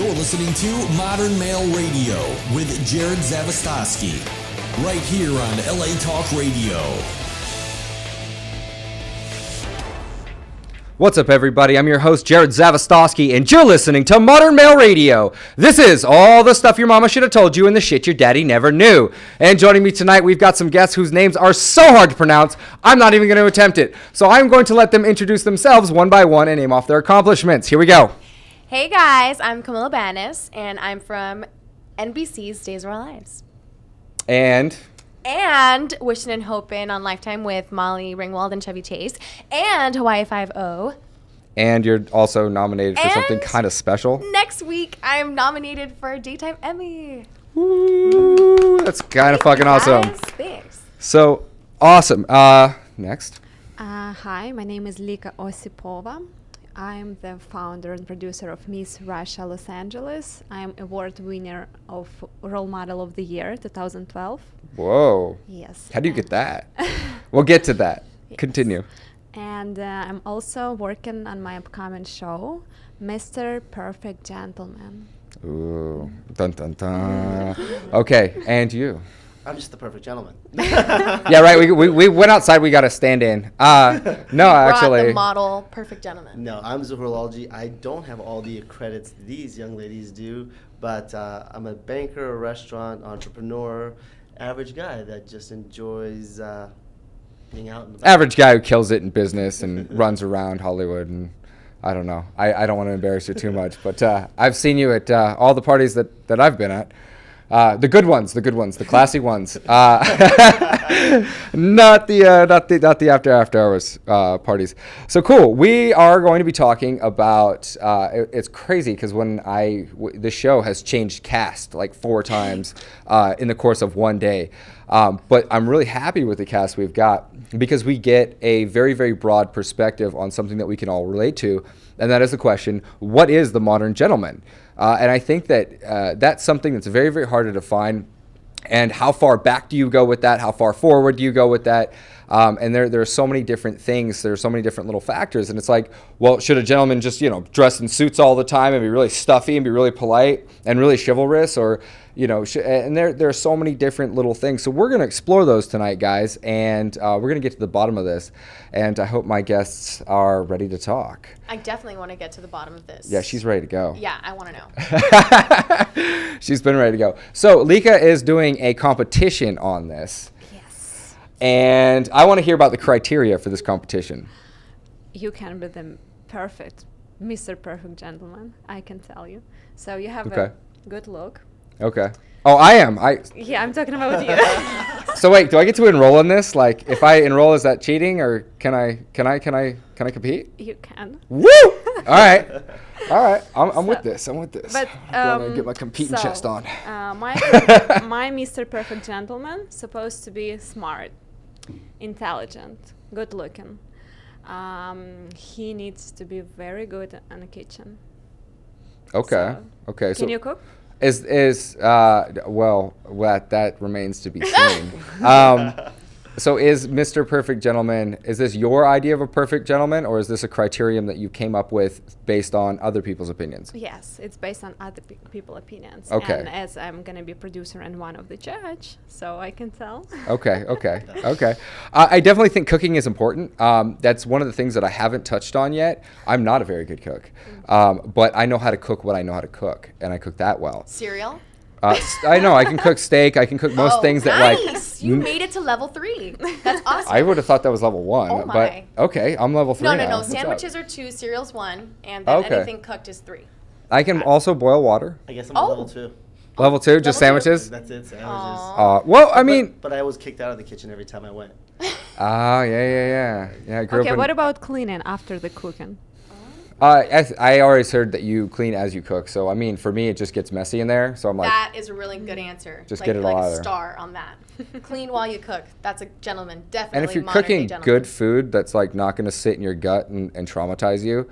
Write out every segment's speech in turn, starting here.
You're listening to Modern Male Radio with Jared Zavastosky, right here on LA Talk Radio. What's up, everybody? I'm your host, Jared Zavastosky, and you're listening to Modern Male Radio. This is all the stuff your mama should have told you and the shit your daddy never knew. And joining me tonight, we've got some guests whose names are so hard to pronounce, I'm not even going to attempt it. So I'm going to let them introduce themselves one by one and name off their accomplishments. Here we go. Hey guys, I'm Camilla Banis, and I'm from NBC's Days of Our Lives. And Wishing and Hoping on Lifetime with Molly Ringwald and Chevy Chase, and Hawaii Five-0. And you're also nominated for something kind of special. Next week, I'm nominated for a Daytime Emmy. Woo, that's kind of fucking awesome. Thanks. So, awesome. Next. Hi, my name is Lika Osipova. I'm the founder and producer of Miss Russia Los Angeles. I'm award winner of Role Model of the Year 2012. Whoa. Yes. How do you get that? We'll get to that. Yes. Continue. And I'm also working on my upcoming show, Mr. Perfect Gentleman. Ooh. Dun, dun, dun. Okay, and you? I'm just the perfect gentleman. Yeah, right. We went outside. We got a stand-in. No, actually. The model Perfect Gentleman. No, I'm Zuhur Lalji. I don't have all the credits these young ladies do, but I'm a banker, a restaurant entrepreneur, average guy that just enjoys being out in the back. Average guy who kills it in business and runs around Hollywood, and I don't know. I don't want to embarrass you too much, but I've seen you at all the parties that I've been at. The good ones, the classy ones. Not the after hours parties. So cool. We are going to be talking about. It's crazy because the show has changed cast like 4 times in the course of one day. But I'm really happy with the cast we've got because we get a very, very broad perspective on something that we can all relate to, and that is the question: what is the modern gentleman? And I think that that's something that's very, very hard to define. And how far back do you go with that? How far forward do you go with that? And there are so many different things. There are so many different little factors. And it's like, well, should a gentleman just, dress in suits all the time and be really stuffy and be really polite and really chivalrous? Or, and there are so many different little things. So we're going to explore those tonight, guys. And we're going to get to the bottom of this. And I hope my guests are ready to talk. I definitely want to get to the bottom of this. Yeah, she's ready to go. Yeah, I want to know. She's been ready to go. So Lika is doing a competition on this. Yes. And I want to hear about the criteria for this competition. You can be the perfect, Mr. Perfect Gentleman, I can tell you. So you have okay. a good look. Okay. Oh, I am. Yeah, I'm talking about you. So wait, do I get to enroll in this? Like, if I enroll, is that cheating, or can I compete? You can. Woo! All right. I'm with this. But gonna get my competing chest on. My Mr. Perfect Gentleman supposed to be smart, intelligent, good looking. He needs to be very good in the kitchen. Okay. So Okay. Can you cook? Well, that remains to be seen. So is Mr. Perfect Gentleman, is this your idea of a perfect gentleman, or is this a criterion that you came up with based on other people's opinions? Yes, it's based on other people's opinions. Okay. And as I'm going to be producer and one of the judge, so I can tell. Okay. I definitely think cooking is important. That's one of the things that I haven't touched on yet. I'm not a very good cook, but I know how to cook what I know how to cook, and I cook that well. Cereal? I know I can cook steak. I can cook most things that nice. You made it to level 3. That's awesome. I would have thought that was level 1. Oh my. But okay, I'm level 3 now. No. Sandwiches are 2, cereals 1, and then anything cooked is 3. I can also boil water. I guess I'm a level 2. Level 2, just sandwiches? That's it, sandwiches. Well, I mean. But I was kicked out of the kitchen every time I went. Yeah. I grew up Okay, what about cleaning after the cooking? I always heard that you clean as you cook. So, I mean, for me, it just gets messy in there. So I'm like. That is a really good answer. Just get it all out of there. Like a star on that. Clean while you cook. That's a gentleman. Definitely. And if you're cooking good food that's like not going to sit in your gut and traumatize you,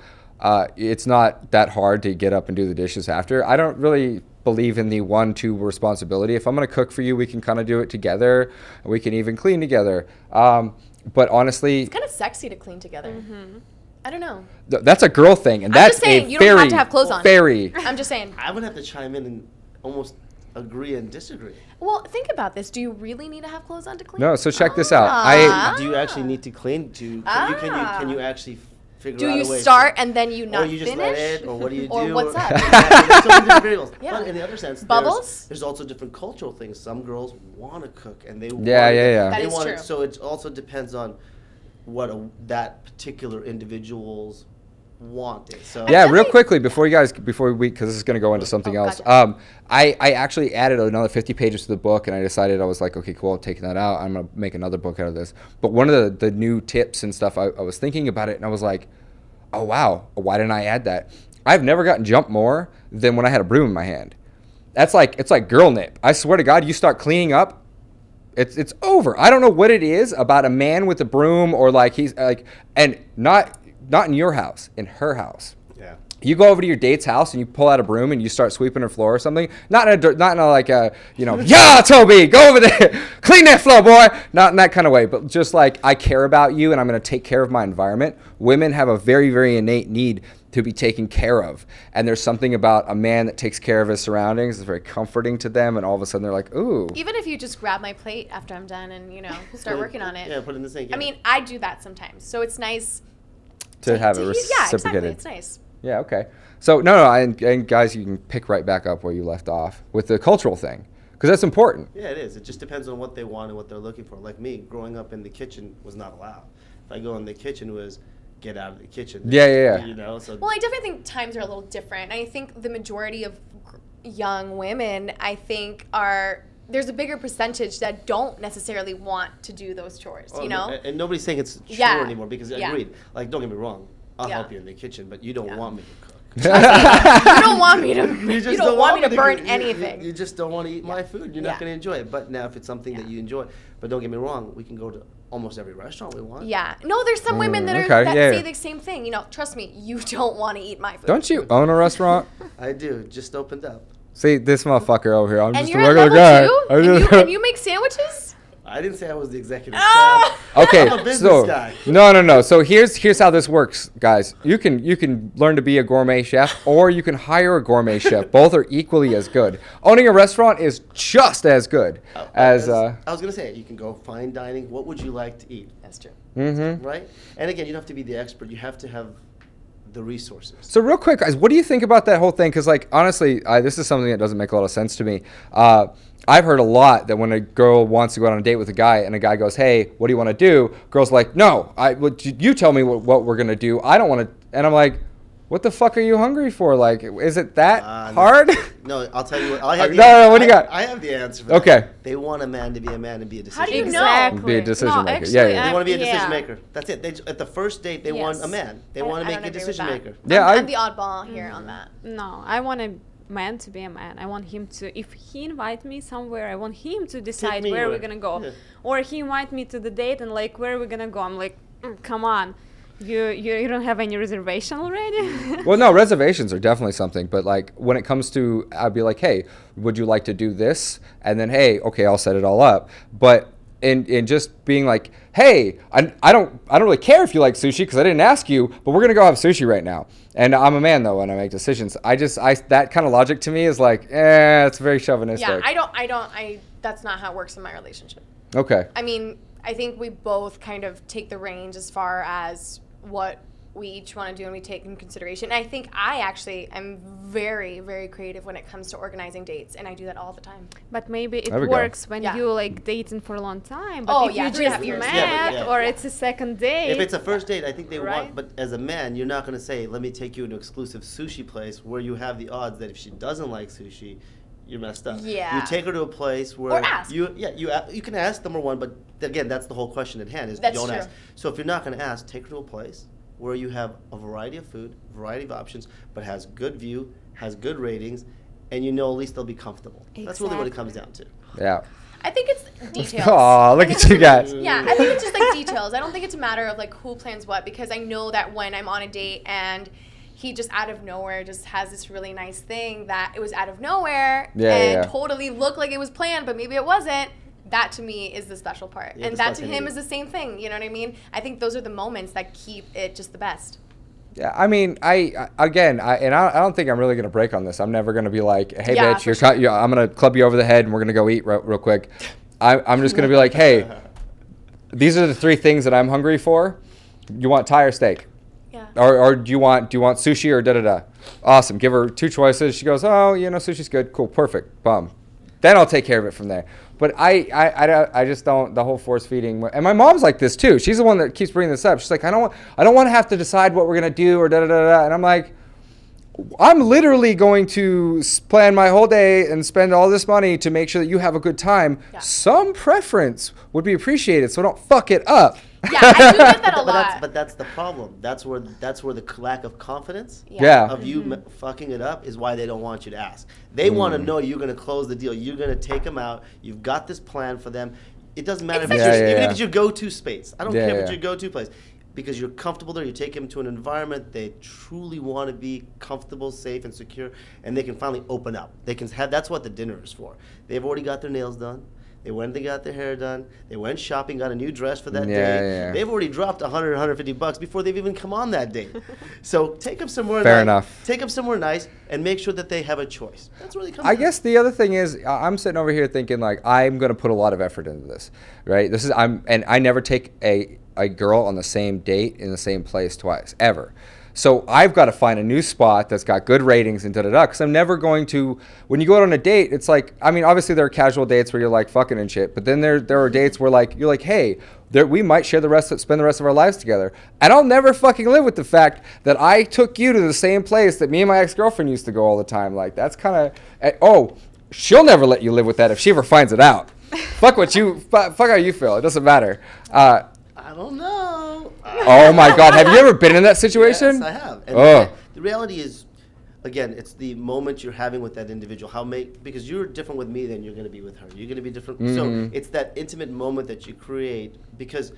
it's not that hard to get up and do the dishes after. I don't really believe in the 1-2 responsibility. If I'm going to cook for you, we can kind of do it together. We can even clean together. But honestly. It's kind of sexy to clean together. I don't know. That's a girl thing, and I'm that's just saying, a you don't very, have to have clothes on. very. I'm just saying. I would have to chime in and almost agree and disagree. Well, think about this. Do you really need to have clothes on to clean? No, so check this out. Do you actually need to clean to? Can you actually figure Do out you a way? start and then you not or you just finish? let it, or what do you do? Or what's up? Exactly. There's so many different variables. Yeah. But in the other sense, Bubbles? There's also different cultural things. Some girls want to cook and they Yeah. That They is want true. it, so it also depends on what that particular individual's want is. So Yeah, real definitely- quickly before we, because this is going to go into something Oh, else. gotcha. I actually added another 50 pages to the book, and I decided I was like, okay, cool, I'm taking that out. I'm going to make another book out of this. But one of the new tips and stuff, I was thinking about it, and I was like, oh wow, why didn't I add that? I've never gotten jumped more than when I had a broom in my hand. It's like girl nip. I swear to God, you start cleaning up, it's over. I don't know what it is about a man with a broom, or like he's like, and not in your house, in her house. yeah. You go over to your date's house and you pull out a broom and you start sweeping her floor or something. Not in a like a, yeah, Toby, go over there, clean that floor, boy. Not in that kind of way, but just like, I care about you and I'm going to take care of my environment. Women have a very, very innate need to be taken care of. And there's something about a man that takes care of his surroundings. It's very comforting to them. And all of a sudden they're like, ooh. Even if you just grab my plate after I'm done and, start working on it. Yeah, put it in the sink. I mean, I do that sometimes. So it's nice To have it yeah, reciprocated. exactly. It's nice. Yeah, okay. So, no, and guys, you can pick right back up where you left off with the cultural thing, because that's important. Yeah, it is. It just depends on what they want and what they're looking for. Like me, growing up in the kitchen was not allowed. If I go in the kitchen, was get out of the kitchen. Yeah. So Well, I definitely think times are a little different. I think the majority of young women, I think, there's a bigger percentage that don't necessarily want to do those chores, And nobody's saying it's chore Yeah. anymore because Yeah. agreed. Like, don't get me wrong, I'll Yeah. help you in the kitchen, but you don't Yeah. want me to cook. You don't want me to. You just don't want me to cook. burn You- anything. You just don't want to eat my food. You're Yeah. not going to enjoy it. But now, if it's something that you enjoy, but don't get me wrong, we can go to almost every restaurant we want. Yeah. No, there's some women that okay, that yeah, say yeah. the same thing. Trust me, you don't want to eat my food. Don't you own a restaurant? I do. Just opened up. See, this motherfucker over here. I'm And just you're a at regular level guy. 2? And you make sandwiches? I didn't say I was the executive Ah! chef. Okay, I'm a business so guy. no. So here's how this works, guys. You can learn to be a gourmet chef, or you can hire a gourmet chef. Both are equally as good. Owning a restaurant is just as good as. I was going to say, you can go fine dining. What would you like to eat? That's true. Right? And again, you don't have to be the expert. You have to have the resources. So real quick, guys, what do you think about that whole thing? Because honestly, this is something that doesn't make a lot of sense to me. I've heard a lot that when a girl wants to go out on a date with a guy and a guy goes, hey, what do you want to do? Girl's like, no, you tell me what we're going to do. I don't want to. And I'm like, what the fuck are you hungry for? Like, is it that hard? No, I'll tell you what. I have No, what do you got? I have the answer for Okay. that. They want a man to be a man and be a decision How do you maker. know? Exactly. Be a decision No, maker. actually, Yeah. They want to be a yeah. decision maker. That's it. At the first date, they want Yes. a man. They I want to don't make a agree with decision that. maker. Yeah, I'm the oddball here on that. No, I want a man to be a man. I want him to, if he invite me somewhere, I want him to decide me where where. we're gonna go. Yeah. Or he invite me to the date and like, where are we gonna go? I'm like, come on. You don't have any reservation already? Well, no, reservations are definitely something. But like when it comes to, I'd be like, hey, would you like to do this? And then, hey, okay, I'll set it all up. But in just being like, hey, I don't really care if you like sushi because I didn't ask you, but we're gonna go have sushi right now. And I'm a man though, when I make decisions. That kind of logic to me is like, it's very chauvinistic. Yeah, that's not how it works in my relationship. Okay. I mean, I think we both kind of take the reins as far as what we each want to do and we take in consideration. And I think I actually am very, very creative when it comes to organizing dates, and I do that all the time. But maybe it There we go. works when Yeah. you like dating for a long time. But Oh, if yeah, you 3.5 just years. met Yeah, but- or it's a second date. If it's a first date, I think they Right. want. But as a man, you're not going to say, "Let me take you to an exclusive sushi place," where you have the odds that if she doesn't like sushi, you're messed up. Yeah. You take her to a place where Or ask. you can ask, number one, but again, that's the whole question at hand is That's don't true. ask. So if you're not going to ask, take her to a place where you have a variety of food, variety of options, but has good view, has good ratings, and at least they'll be comfortable. That's really what it comes down to. Yeah. I think it's details. Aw, look at you guys. Yeah, I think it's just like details. I don't think it's a matter of like who plans what, because I know that when I'm on a date and he just out of nowhere just has this really nice thing that it was out of nowhere and totally looked like it was planned, but maybe it wasn't. That to me is the special part. Yeah, and the that to him spontaneity. is the same thing. You know what I mean? I think those are the moments that keep it just the best. Yeah, I mean, I don't think I'm really gonna break on this. I'm never gonna be like, hey, bitch, I'm gonna club you over the head and we're gonna go eat real quick. I'm just gonna be like, hey, these are the 3 things that I'm hungry for. You want Thai or steak? Yeah. Or do you want sushi or da-da-da? Awesome. Give her 2 choices. She goes, oh, sushi's good. Cool. Perfect. Bum. Then I'll take care of it from there. But I just don't, the whole force feeding. And my mom's like this too. She's the one that keeps bringing this up. She's like, I don't want to have to decide what we're going to do or da-da-da-da. And I'm like, I'm literally going to plan my whole day and spend all this money to make sure that you have a good time. Yeah. Some preference would be appreciated, so don't fuck it up. Yeah, I do get that a lot. But that's the problem. That's where the lack of confidence of you fucking it up is why they don't want you to ask. They want to know you're going to close the deal. You're going to take them out. You've got this plan for them. It doesn't matter if it's your go-to space. I don't care if it's your go-to place. Because you're comfortable there, you take them to an environment they truly want to be comfortable, safe, and secure, and they can finally open up. They can have. That's what the dinner is for. They've already got their nails done. They went and got their hair done. They went shopping, got a new dress for that day. Yeah. They've already dropped $100, $150 before they've even come on that date. So take them somewhere Fair enough. Take them somewhere nice and make sure that they have a choice. That's really comes. I guess the other thing is I'm sitting over here thinking like I'm going to put a lot of effort into this, right? And I never take a girl on the same date in the same place twice ever. So I've got to find a new spot that's got good ratings and da-da-da, because I'm never going to, when you go out on a date, it's like, I mean, obviously there are casual dates where you're like fucking and shit, but then there are dates where like, you're like, hey, we might spend the rest of our lives together. And I'll never fucking live with the fact that I took you to the same place that me and my ex-girlfriend used to go all the time. Like, that's kind of, she'll never let you live with that if she ever finds it out. Fuck how you feel. It doesn't matter. I don't know. Oh my God. Have you ever been in that situation? Yes, I have. And the reality is, again, it's the moment you're having with that individual. Because you're different with me than you're going to be with her. You're going to be different. Mm-hmm. So it's that intimate moment that you create, because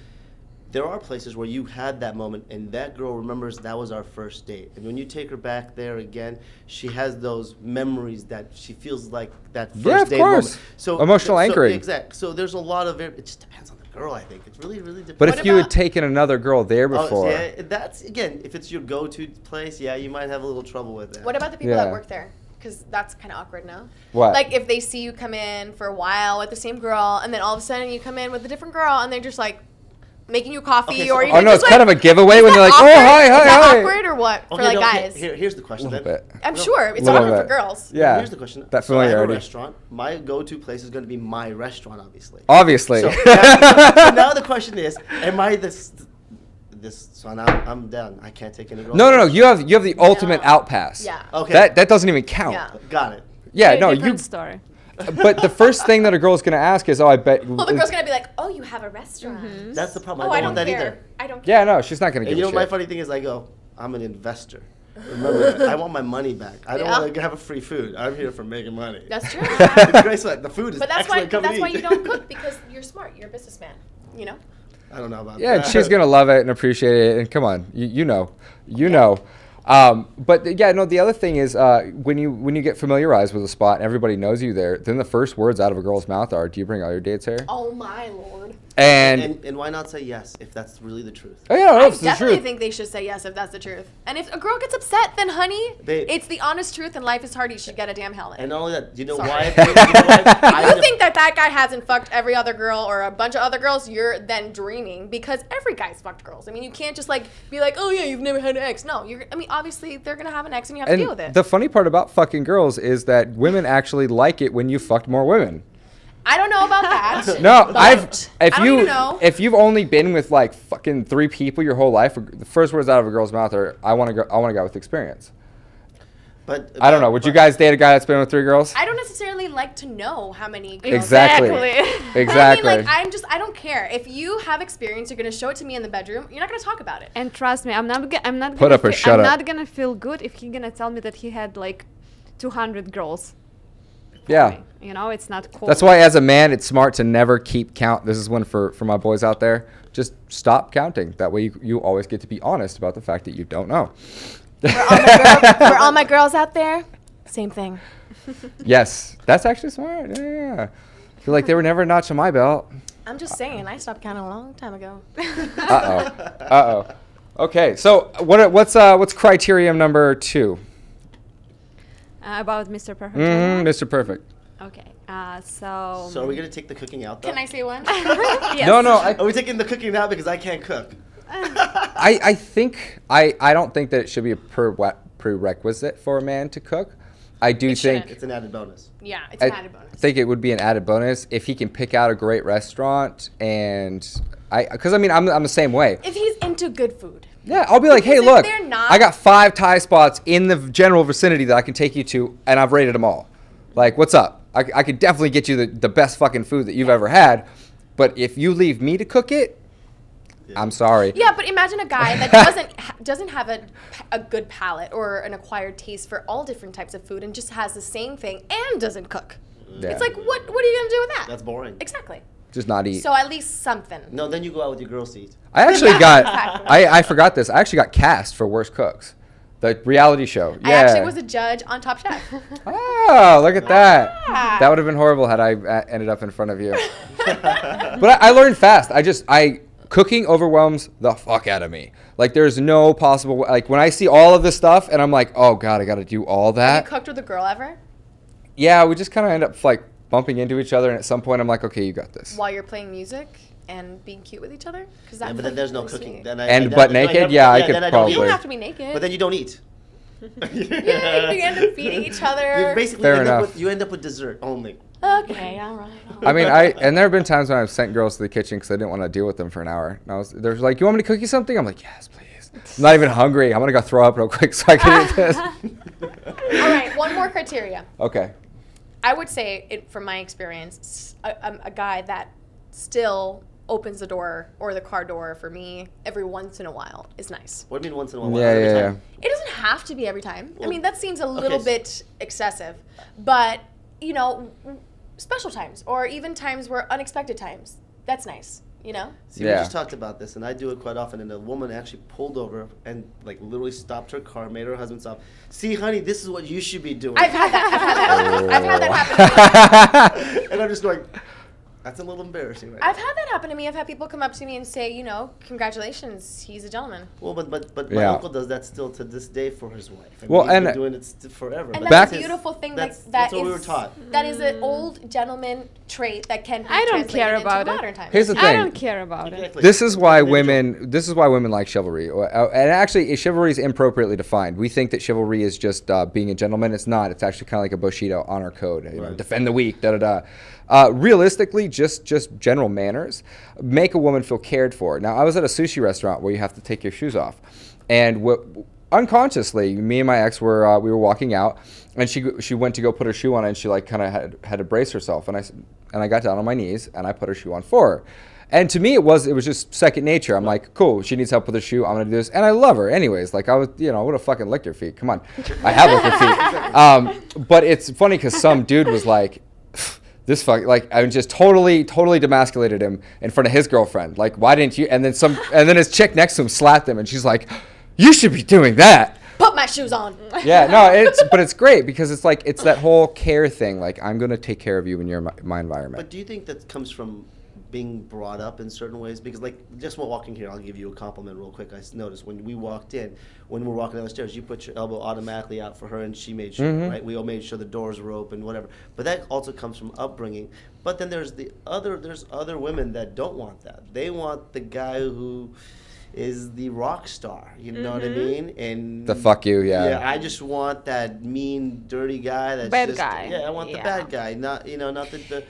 there are places where you had that moment and that girl remembers that was our first date. And when you take her back there again, she has those memories that she feels like that first date moment. So emotional anchoring. Exactly. So there's a lot of it just depends on the girl, I think. It's really, really depends. But if you had taken another girl there before. That's, again, if it's your go-to place, you might have a little trouble with that. What about the people that work there? Because that's kind of awkward now. What? Like if they see you come in for a while with the same girl and then all of a sudden you come in with a different girl and they're just like, making you coffee or even it's kind of a giveaway when they're like, awkward? hi. Is that awkward or what for guys? Here's the question then. I'm sure it's awkward for girls. Yeah. Here's the question. That familiarity. So I have a restaurant. My go-to place is going to be my restaurant, obviously. Obviously. So now the question is, am I this? So now I'm done. I can't take any girls. No. You have the ultimate outpass. Yeah. Okay. That doesn't even count. Yeah. Got it. Yeah. Different story. But the first thing that a girl's going to ask is, I bet. Well, the girl's going to be like, oh, you have a restaurant. Mm-hmm. That's the problem. I don't want that care. either. I don't care. Yeah, no, she's not going to give a shit. My funny thing is I go, I'm an investor. Remember, I want my money back. I don't want to have a free food. I'm here for making money. That's true. It's great. The food is but that's excellent. But that's why you don't cook, because you're smart. You're a businessman. You know? I don't know about that. Yeah, she's going to love it and appreciate it. And come on, you know. But the other thing is when you get familiarized with a spot and everybody knows you there, then the first words out of a girl's mouth are, do you bring all your dates here? Oh my Lord. And why not say yes if that's really the truth? Oh yeah, I definitely think they should say yes if that's the truth. And if a girl gets upset, then honey, it's the honest truth and life is hard. You should get a damn helmet. And not only that, you know Sorry. why? If you think that guy hasn't fucked every other girl or a bunch of other girls, you're then dreaming, because every guy's fucked girls. I mean, you can't just like be like, oh yeah, you've never had an ex. No, obviously they're gonna have an ex and you have to deal with it. The funny part about fucking girls is that women actually like it when you fucked more women. I don't know about that. No, if you've only been with like fucking 3 people your whole life, the first words out of a girl's mouth are, I want a guy with experience. But I don't know. Would you guys date a guy that's been with 3 girls? I don't necessarily like to know how many girls. Exactly. But I mean, like, I don't care. If you have experience, you're gonna show it to me in the bedroom. You're not gonna talk about it. And trust me, I'm not gonna feel good if he's gonna tell me that he had like 200 girls. Yeah. You know, it's not cool. That's why as a man, it's smart to never keep count. This is one for my boys out there. Just stop counting. That way you always get to be honest about the fact that you don't know. For all my girls out there, same thing. Yes. That's actually smart. Yeah. I feel like they were never a notch on my belt. I'm just saying, I stopped counting a long time ago. Uh-oh. Okay, so what's criterion number 2? About Mr. Perfect. Mr. Perfect. Okay. So. So are we gonna take the cooking out? Though? Can I say one? Yes. No. Are we taking the cooking out because I can't cook? I think I don't think that it should be a prerequisite for a man to cook. I do think It's an added bonus. Yeah, it's an added bonus. I think it would be an added bonus if he can pick out a great restaurant, and because I mean I'm the same way. If he's into good food. Yeah, I'll be like, hey, Because if look, they're not- I got 5 Thai spots in the general vicinity that I can take you to, and I've rated them all. Like, what's up? I could definitely get you the best fucking food that you've ever had, but if you leave me to cook it, I'm sorry. Yeah, but imagine a guy that doesn't have a good palate or an acquired taste for all different types of food and just has the same thing and doesn't cook. Yeah. It's like, what are you gonna do with that? That's boring. Exactly. Just not eat. So at least something. No, then you go out with your girls to eat. I actually got, Exactly. I forgot this. I actually got cast for Worst Cooks, the reality show. Yeah. I actually was a judge on Top Chef. Oh, look at that. Ah. That would have been horrible had I ended up in front of you. But I learned fast. Cooking overwhelms the fuck out of me. Like, there's no possible way. Like, when I see all of this stuff and I'm like, oh God, I got to do all Have that. you cooked with a girl ever? Yeah, we just kind of end up like bumping into each other. And at some point I'm like, okay, you got this. While you're playing music and being cute with each other? Because Yeah, but then there's no cooking. Then Butt naked? Yeah, I could then probably. You don't have to be naked. But then you don't eat. yeah, you end up feeding each other. You basically Fair end up enough. with, you end up with dessert only. Okay, all right. I mean, and there have been times when I've sent girls to the kitchen because I didn't want to deal with them for an hour. And they're like, you want me to cook you something? I'm like, yes, please. I'm not even hungry. I'm going to go throw up real quick so I can eat this. All right, one more criteria. Okay. I would say, from my experience, a guy that still opens the door or the car door for me every once in a while is nice. What do you mean once in a while? Yeah, Every yeah, time? It doesn't have to be every time. I Well, mean, that seems a little okay. bit excessive. But, you know, special times or even times where unexpected times, that's nice, you know? See, Yeah. we just talked about this, and I do it quite often. And a woman actually pulled over and like literally stopped her car, made her husband stop. See, honey, this is what you should be doing. I've had that. I've had that happen to me. And I'm just going, that's a little embarrassing, right? I've had that happen to me. I've had people come up to me and say, you know, congratulations, he's a gentleman. Well, but my Yeah. uncle does that still to this day for his wife. I mean, Well, he's been and- doing it forever. And but that's a his- beautiful thing. That's, Like that's that what we were is- taught. That is an old gentleman trait that can be I don't translated care into about it. modern times. Here's the I thing. don't care about it. Exactly. This is why Individual. women like chivalry, and actually, chivalry is inappropriately defined. We think that chivalry is just being a gentleman. It's not. It's actually kind of like a Bushido honor code. You know, Right. defend the weak. Da da da. Realistically, just general manners make a woman feel cared for. Now, I was at a sushi restaurant where you have to take your shoes off, and unconsciously, me and my ex were we were walking out, and she went to go put her shoe on, and she like kind of had to brace herself, and I got down on my knees and I put her shoe on for her. And to me, it was just second nature. I'm like, cool, she needs help with her shoe. I'm gonna do this, and I love her anyways. Like I would have fucking licked her feet. Come on, I have licked her feet. But it's funny because some dude was like, this fuck, like I just totally demasculated him in front of his girlfriend. Like, why didn't you? And then his chick next to him slapped him, and she's like, you should be doing that. Put my shoes on. Yeah, no, but it's great because it's like it's that whole care thing. Like I'm gonna take care of you in my environment. But do you think that comes from being brought up in certain ways? Because like just while walking here, I'll give you a compliment real quick. I noticed when we walked in, when we're walking down the stairs, you put your elbow automatically out for her, and she made sure, right? We all made sure the doors were open, whatever. But that also comes from upbringing. But then there's other women that don't want that. They want the guy who is the rock star, you know what I mean? And The fuck you, yeah. Yeah, I just want that mean, dirty guy. That's Bad just, guy. Yeah, I want the Yeah. bad guy, not the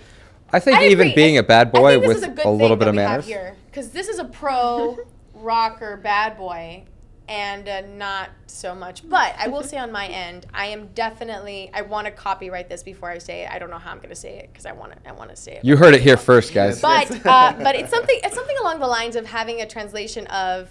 I think I even agree. being a bad I boy think this with is a, good a little thing bit that of we have manners. here, because this is a pro rocker bad boy and not so much. But I will say on my end, I want to copyright this before I say it. I don't know how I'm going to say it because I want to say it. You heard it here first, guys. But it's something along the lines of having a translation of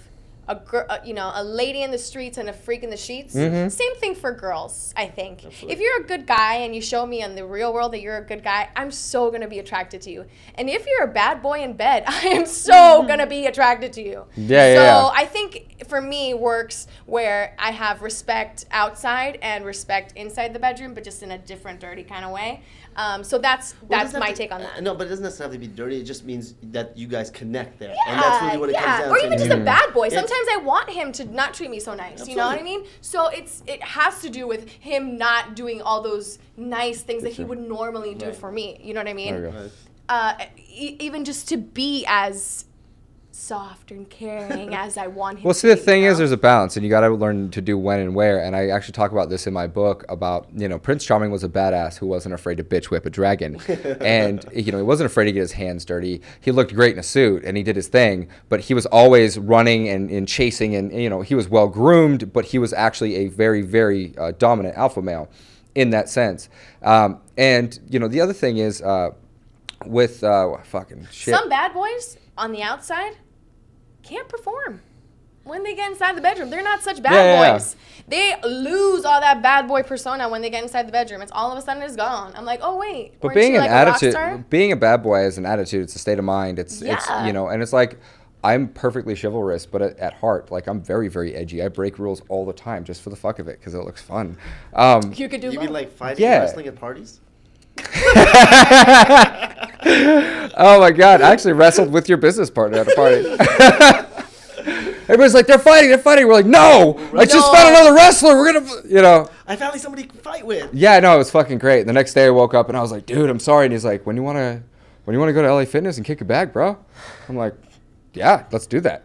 a lady in the streets and a freak in the sheets. Same thing for girls, I think. Absolutely. If you're a good guy and you show me in the real world that you're a good guy, I'm so gonna be attracted to you. And if you're a bad boy in bed, I am so gonna be attracted to you. Yeah, so yeah. I think for me works where I have respect outside and respect inside the bedroom, but just in a different dirty kind of way. So that's my take on that. No, but it doesn't necessarily have to be dirty. It just means that you guys connect there, and that's really what it comes down to. Or even just a bad boy. Sometimes I want him to not treat me so nice. Absolutely. You know what I mean? So it has to do with him not doing all those nice things that he would normally do for me. You know what I mean? Even just to be as soft and caring as I want him. Well, see, the thing is, there's a balance, and you got to learn to do when and where. And I actually talk about this in my book about, Prince Charming was a badass who wasn't afraid to bitch whip a dragon, and he wasn't afraid to get his hands dirty. He looked great in a suit, and he did his thing, but he was always running and chasing, and he was well groomed, but he was actually a very, very dominant alpha male in that sense. And the other thing is with fucking shit. Some bad boys on the outside can't perform when they get inside the bedroom. They're not such bad boys. They lose all that bad boy persona when they get inside the bedroom. It's all of a sudden it's gone. I'm like, oh wait. But being being a bad boy is an attitude. It's a state of mind. It's and it's like, I'm perfectly chivalrous, but at heart, like, I'm very, very edgy. I break rules all the time just for the fuck of it because it looks fun. You could do. You mean like fighting wrestling at parties? Oh my God! I actually wrestled with your business partner at a party. Everybody's like, they're fighting. We're like, no! I just found another wrestler. We're gonna, I found somebody to fight with. Yeah, no, it was fucking great. The next day I woke up and I was like, dude, I'm sorry. And he's like, when you wanna go to LA Fitness and kick a bag, bro? I'm like, yeah, let's do that.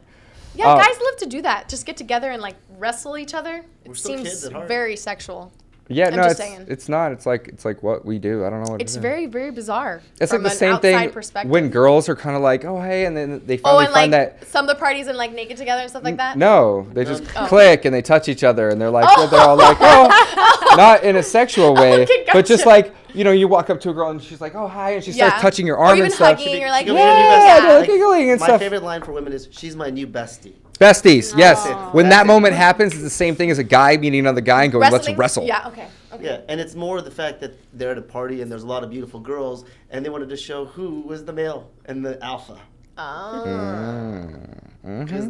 Yeah, guys love to do that. Just get together and like wrestle each other. It seems very sexual. Yeah, no, it's not. It's like what we do. I don't know what it's very, very bizarre. It's like the same thing when girls are kind of like, oh, hey, and then they finally find that. Some of the parties and like naked together and stuff like that? No, they just click and they touch each other and they're like, they're all like, oh, not in a sexual way, but just like, you walk up to a girl and she's like, oh, hi, and she starts touching your arm and stuff. Hugging, you're like, giggling and stuff. My favorite line for women is, she's my new bestie. Besties, yes. When that moment happens, it's the same thing as a guy meeting another guy and going, let's wrestle. Yeah, okay. Yeah, and it's more the fact that they're at a party and there's a lot of beautiful girls, and they wanted to show who was the male and the alpha. Because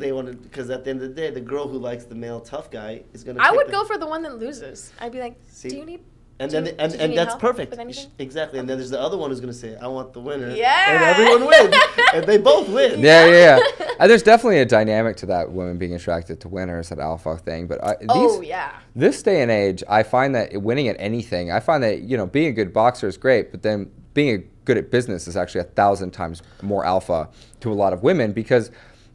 at the end of the day, the girl who likes the male tough guy is going to. I would go for the one that loses. I'd be like, do you need? And that's perfect. Exactly. And then there's the other one who's going to say, I want the winner. Yeah. And everyone wins. And they both win. Yeah. And there's definitely a dynamic to that, women being attracted to winners, that alpha thing. But this day and age, I find that winning at anything, I find that, being a good boxer is great, but then being good at business is actually 1,000 times more alpha to a lot of women, because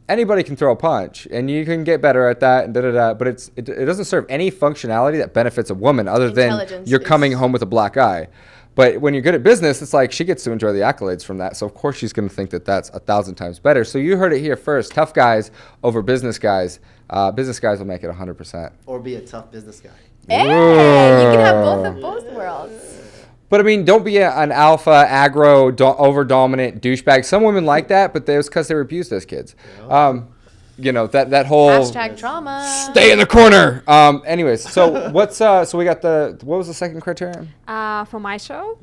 anybody can throw a punch, and you can get better at that, and but it doesn't serve any functionality that benefits a woman other than you're coming home with a black eye. But when you're good at business, it's like she gets to enjoy the accolades from that. So of course she's going to think that that's 1,000 times better. So you heard it here first. Tough guys over business guys. Business guys will make it 100%. Or be a tough business guy. Hey, you can have both of both worlds. But I mean, don't be an alpha, aggro, over-dominant douchebag. Some women like that, but it was because they were abused as kids. That whole hashtag trauma. Stay in the corner. Anyways, so so we got what was the second criterion? For my show,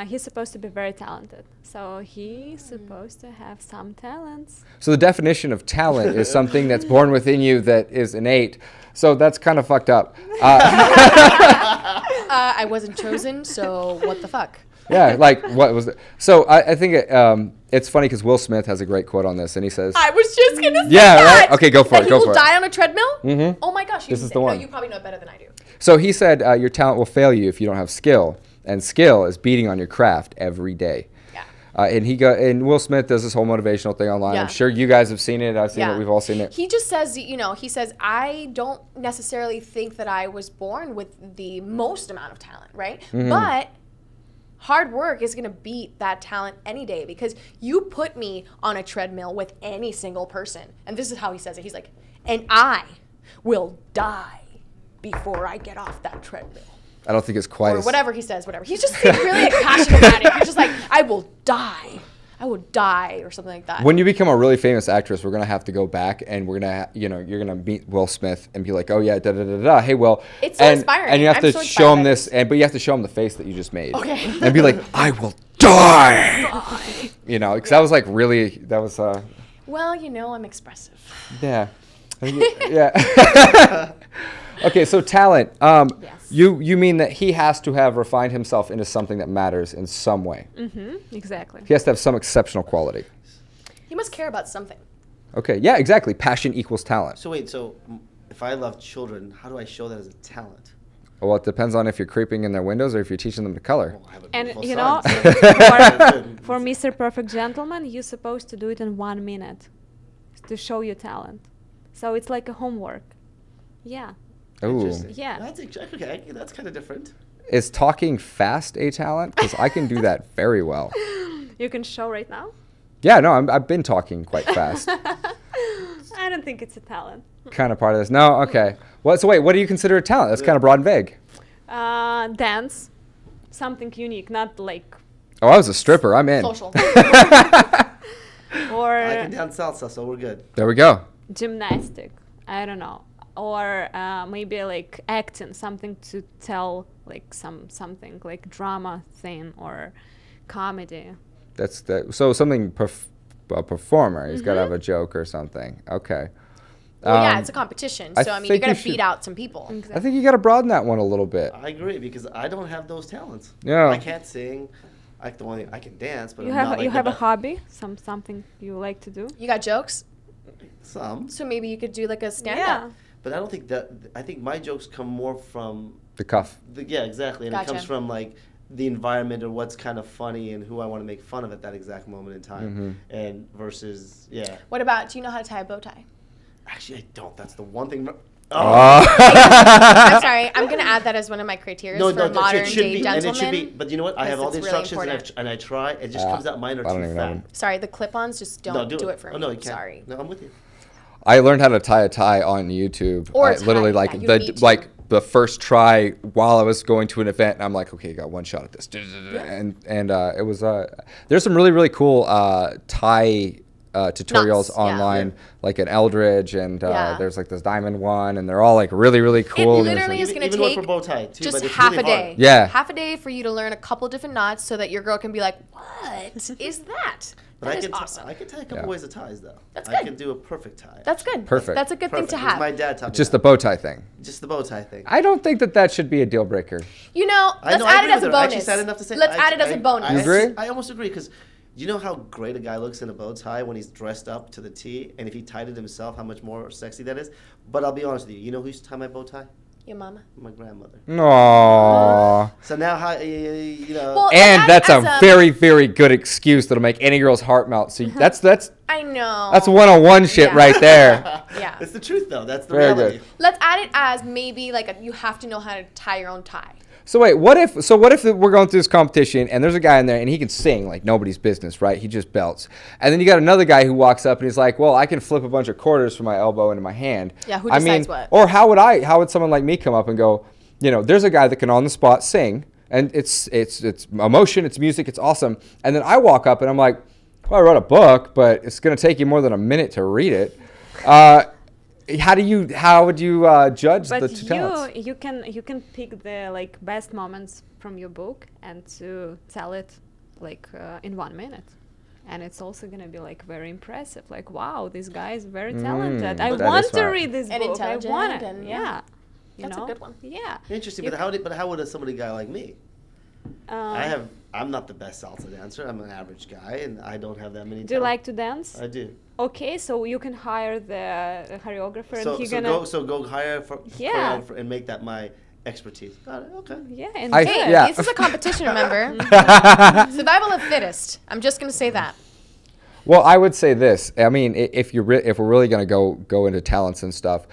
he's supposed to be very talented. So he's supposed to have some talents. So the definition of talent is something that's born within you that is innate. So that's kind of fucked up. I wasn't chosen, so what the fuck? Yeah, like what was it? So I think it's funny because Will Smith has a great quote on this, and he says, "I was just gonna say that." Right? Okay, go for it. He will die on a treadmill. Mm-hmm. Oh my gosh, this is the one. No, you probably know it better than I do. So he said, "Your talent will fail you if you don't have skill, and skill is beating on your craft every day." And Will Smith does this whole motivational thing online. Yeah. I'm sure you guys have seen it. I've seen it. We've all seen it. He just says, he says, I don't necessarily think that I was born with the most amount of talent, right? Mm-hmm. But hard work is going to beat that talent any day, because you put me on a treadmill with any single person. And this is how he says it. He's like, and I will die before I get off that treadmill. I don't think it's quite or whatever he says, whatever. He's just really passionate about it. He's just like, I will die, or something like that. When you become a really famous actress, we're gonna have to go back, and we're gonna, you're gonna meet Will Smith and be like, oh yeah, da da da da. Hey, Will. It's so inspiring. And you have to show him this, but you have to show him the face that you just made. Okay. And be like, I will die. Because that was like really, that was. Well, I'm expressive. Yeah. Yeah. Okay, so talent. Yes. You mean that he has to have refined himself into something that matters in some way. Exactly. He has to have some exceptional quality. You must care about something. Okay, yeah, exactly. Passion equals talent. So wait, if I love children, how do I show that as a talent? Well, it depends on if you're creeping in their windows or if you're teaching them to color. Well, I have a And beautiful you son, know, so- for Mr. Perfect Gentleman, you're supposed to do it in 1 minute to show your talent. So it's like a homework. Yeah. Ooh. Interesting. Yeah. That's okay. That's kind of different. Is talking fast a talent? Because I can do that very well. You can show right now? Yeah, no, I've been talking quite fast. I don't think it's a talent. Kind of part of this. No, okay. Well, so wait, what do you consider a talent? That's kind of broad and vague. Dance. Something unique, not like... Oh, I was a stripper. I'm in. Social. Or I can dance salsa, so we're good. There we go. gymnastic. I don't know. Or maybe like acting, something to tell, like something like drama thing or comedy. That's that. So something a performer. He's got to have a joke or something. Okay. Well, yeah, it's a competition. I So, I mean, you think got to you should- beat out some people. I think you got to broaden that one a little bit. I agree because I don't have those talents. Yeah. I can't sing. I can dance, but You I'm have not like you the have a best- hobby, something you like to do. You got jokes? Some, So maybe you could do like a stand-up. but I don't think that. I think my jokes come more from The cuff. yeah, exactly, and it Gotcha. comes from like the environment or what's kind of funny and who I want to make fun of at that exact moment in time, and versus What about, do you know how to tie a bow tie? Actually, I don't. That's the one thing. I'm sorry. I'm going to add that as one of my criteria for modern it should day be, gentlemen. and it should be. But you know what? I have all the because it's really instructions important. and I try. It just comes out mine are I don't too even know fat. them. Sorry, the clip-ons, just don't do it for me. Oh no, you can't. Sorry. No, I'm with you. I learned how to tie a tie on YouTube. Or I a tie, literally yeah, like you need to. the first try while I was going to an event, and I'm like, okay, you got one shot at this, and it was there's some really cool tie tutorials Nuts, yeah. online, like an Eldridge, and Yeah. there's like this diamond one, and they're all like really cool. It There's, literally like- is going to Even one take for bow tie, too, just but it's half really a day. hard. Yeah. Half a day for you to learn a couple different knots so that your girl can be like, what is that? But That I is can awesome. I can tie a couple Yeah. ways of ties though. That's I good. can do a perfect tie. That's good. Perfect. That's a good Perfect. thing to Because have. my dad taught me just that. the bow tie thing. Just the bow tie thing. I don't think that should be a deal breaker. You know, I let's know, I add it agree as a with her. I actually bonus. said enough to say. Let's add it as a bonus. You agree? I almost agree because you know how great a guy looks in a bow tie when he's dressed up to the T, and if he tied it himself, how much more sexy that is. But I'll be honest with you. You know who used to tie my bow tie? Your mama. My grandmother. Aww. So now how you know? Well, And add that's it a as very good excuse that'll make any girl's heart melt. So that's I know. 101 shit Yeah. right there. Yeah. It's the truth though. That's the Very reality. good. Let's add it as maybe like you have to know how to tie your own tie. So wait, what if we're going through this competition and there's a guy in there and he can sing like nobody's business, right? He just belts. And then you got another guy who walks up and he's like, well, I can flip a bunch of quarters from my elbow into my hand. Yeah, who I decides mean, what? Or how would someone like me come up and go, you know, there's a guy that can on the spot sing and it's emotion, it's music, it's awesome. And then I walk up and I'm like, well, I wrote a book, but it's going to take you more than a minute to read it. How would you judge But the two talents? you can pick the like best moments from your book and to tell it like in 1 minute. And it's also gonna be like very impressive. Like, wow, this guy is very talented. I that is want to smart. read this And book. I intelligent want it. and Yeah. You That's a know? good one. Yeah. Interesting, You but how would somebody guy like me? I'm not the best salsa dancer. I'm an average guy, and I don't have that many. Do you talents. like to dance? I do. Okay, so you can hire the choreographer So, and he's so gonna go hire for Yeah. and make that my expertise. Got it. Okay. yeah. And I- do Hey, it. Yeah. this is a competition, remember? Survival of fittest. I'm just gonna say that. Well, I would say this. I mean, if we're really going to go into talents and stuff,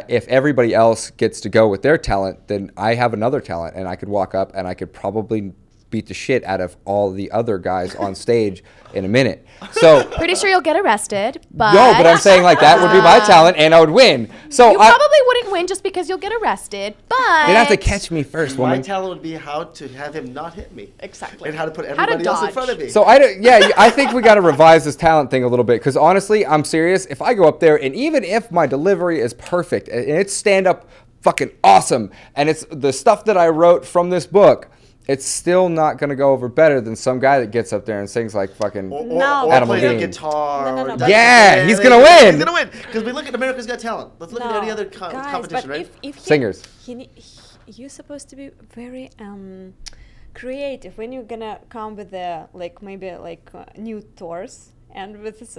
if everybody else gets to go with their talent, then I have another talent, and I could walk up and I could probably beat the shit out of all the other guys on stage in a minute. So Pretty sure you'll get arrested, but no, but I'm saying like that would be my talent, and I would win. So you probably wouldn't win just because you'll get arrested. But they'd have to catch me first, My woman. talent would be how to have him not hit me. Exactly. And how to put How to everybody else in dodge. front of me. So I think we got to revise this talent thing a little bit, because honestly, I'm serious. If I go up there and even if my delivery is perfect and it's stand up fucking awesome and it's the stuff that I wrote from this book, it's still not going to go over better than some guy that gets up there and sings like fucking No. Adam plays Levine. the guitar. No, no, or no. does- Yeah, he's gonna win. He's gonna win because we look at America's Got Talent. Let's look at any other guys, competition, but right? if Singers. You're supposed to be very creative when you're gonna come with the like maybe like new tours and with this,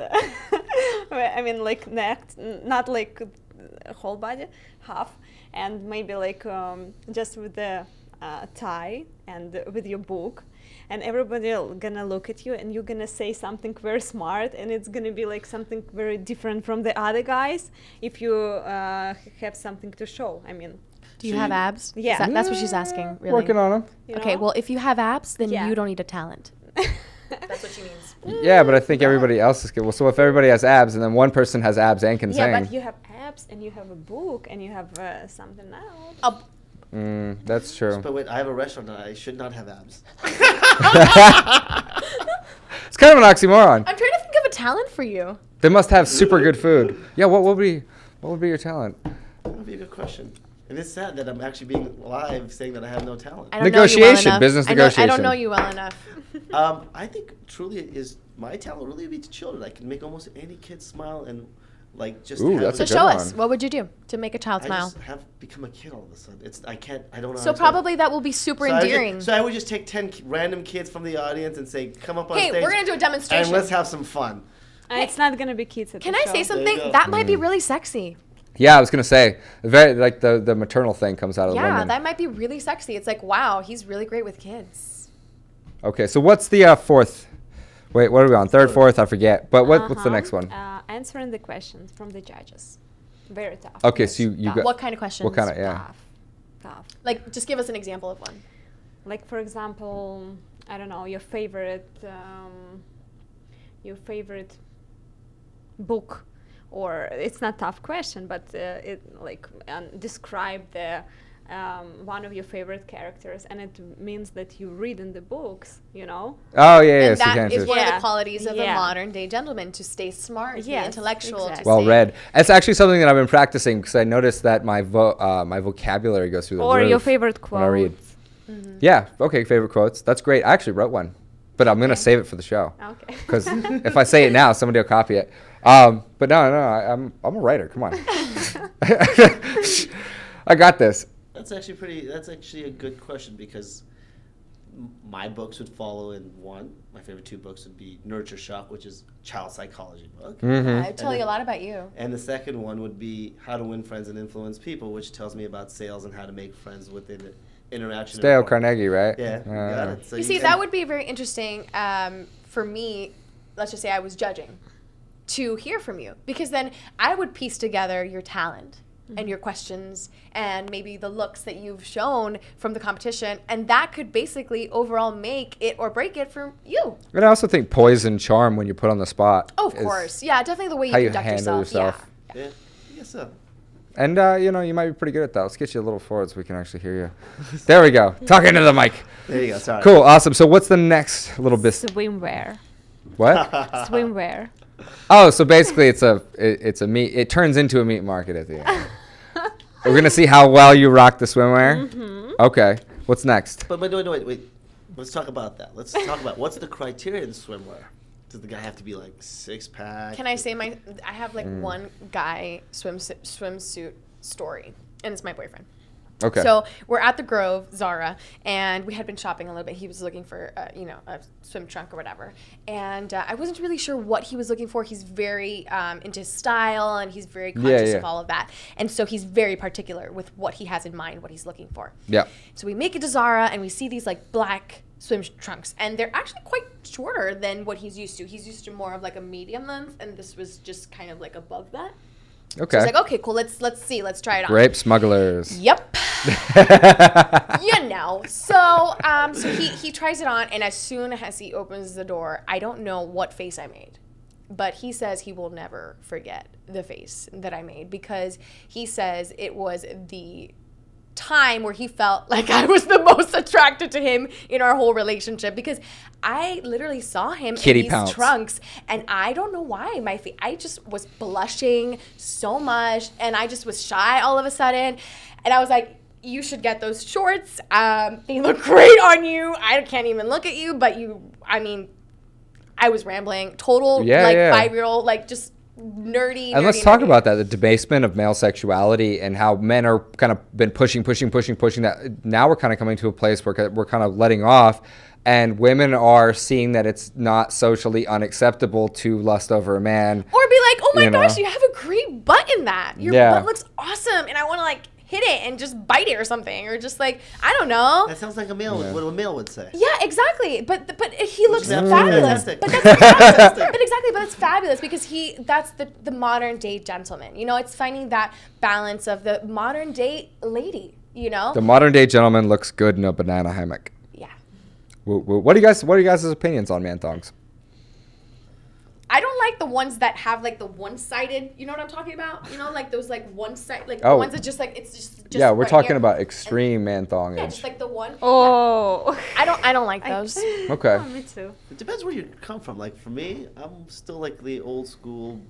I mean like neck, not like whole body, half, and maybe like just with the tie and with your book. And everybody gonna look at you and you're gonna say something very smart and it's gonna be like something very different from the other guys if you have something to show. I mean, Do you have abs? Yeah. That's what she's asking, really. Working on them. you Okay, know? well, if you have abs, then Yeah. you don't need a talent. That's what she means. Yeah, but I think everybody else is good. Well, so if everybody has abs and then one person has abs and can Yeah, sing, but you have abs and you have a book and you have something else. that's true. But wait, I have a restaurant and I should not have abs. It's kind of an oxymoron. I'm trying to think of a talent for you. They must have super good food. Yeah, what would be your talent? That would be a good question. And it's sad that I'm actually being live saying that I have no talent. I don't know you well Negotiation, enough. business I don't negotiation. know you well enough. I think truly is my talent really be to children. I can make almost any kid smile and like just. Ooh, have that's So a good show us. one. What would you do to make a child I smile? just have become a kid all of a sudden. I don't know. So probably that will be super endearing. So I would just take 10 random kids from the audience and say, come up on Hey, stage. we're gonna do a demonstration. And let's have some fun. It's not gonna be kids at Can the I show. say There you something? go. That might be really sexy. Yeah, I was gonna say, very like the maternal thing comes out of the Yeah, women. that might be really sexy. It's like, wow, he's really great with kids. Okay, so what's the fourth? Wait, what are we on? Third, fourth? I forget. But what's the next one? Answering the questions from the judges. Very tough. Okay, so you Tough. got What kind of questions? what kind of yeah? Tough. Like, just give us an example of one. Like for example, I don't know, your favorite book, or it's not tough question, but it like describe the one of your favorite characters, and it means that you read in the books, you know. Oh yeah, yeah. And So you that can't is just one of Yeah. the qualities of a Yeah. modern day gentleman, to stay smart, to be Yes, intellectual, exactly. to well stay- read. It's actually something that I've been practicing because I noticed that my my vocabulary goes through the Or roof your favorite quote. when I read. Yeah. Okay. Favorite quotes. That's great. I actually wrote one, but I'm gonna save it for the show. Okay. Because if I say it now, somebody will copy it. But no, I'm a writer. Come on. I got this. That's actually a good question because my books would follow in one. My favorite two books would be Nurture Shock, which is child psychology book. I tell you a lot about you. And the second one would be How to Win Friends and Influence People, which tells me about sales and how to make friends within the interaction. Dale environment. Carnegie, right? Yeah, you got it. So You see, that would be very interesting for me. Let's just say I was judging, to hear from you, because then I would piece together your talent and your questions and maybe the looks that you've shown from the competition, and that could basically overall make it or break it for you. And I also think poise and charm when you put on the spot. Oh, of is- course. Yeah, definitely the way you how you conduct handle yourself. Yeah. Yeah, I guess so. And you might be pretty good at that. Let's get you a little forward so we can actually hear you. There we go. Talk into the mic. There you go. Sorry. Cool. Awesome. So what's the next little bit? Swimwear. What? Swimwear. Oh, so basically it's a meat. It turns into a meat market at the end. We're gonna see how well you rock the swimwear. Okay. What's next? But wait. Let's talk about that. Let's talk about what's the criteria in swimwear. Does the guy have to be like 6-pack? Can I say I have like one guy swimsuit story, and it's my boyfriend. Okay. So we're at the Grove, Zara, and we had been shopping a little bit. He was looking for, a swim trunk or whatever. And I wasn't really sure what he was looking for. He's very into style, and he's very conscious of all of that. And so he's very particular with what he has in mind, what he's looking for. Yeah. So we make it to Zara, and we see these like black swim trunks, and they're actually quite shorter than what he's used to. He's used to more of like a medium length, and this was just kind of like above that. Okay. So I was like, okay, cool. Let's see. Let's try it on. Grape smugglers. Yep. So he tries it on, and as soon as he opens the door, I don't know what face I made, but he says he will never forget the face that I made, because he says it was the time where he felt like I was the most attracted to him in our whole relationship, because I literally saw him Kitty in these pounce. trunks, and I don't know why I just was blushing so much, and I just was shy all of a sudden, and I was like, you should get those shorts. They look great on you. I can't even look at you, but I was rambling. Total, 5-year-old, like, just nerdy. And let's talk about that, the debasement of male sexuality and how men are kind of been pushing that. Now we're kind of coming to a place where we're kind of letting off, and women are seeing that it's not socially unacceptable to lust over a man. Or be like, oh my gosh, you have a great butt in that. Your butt looks awesome, and I want to, like, hit it and just bite it or something, or just, like, I don't know. That sounds like what a male would say. Yeah, exactly. But he looks fabulous. But that's fabulous. But it's fabulous because that's the modern day gentleman. You know, it's finding that balance of the modern day lady. You know, the modern day gentleman looks good in a banana hammock. Yeah. What are you guys' opinions on man thongs? I don't like the ones that have, like, the one-sided, you know what I'm talking about? You know, like those, like, one-side, like, the ones that just, like, it's just yeah, we're right talking here. about extreme man thongage. Yeah, just like the one. Oh. I don't like those. Okay. Oh, me too. It depends where you come from. Like, for me, I'm still like the old school,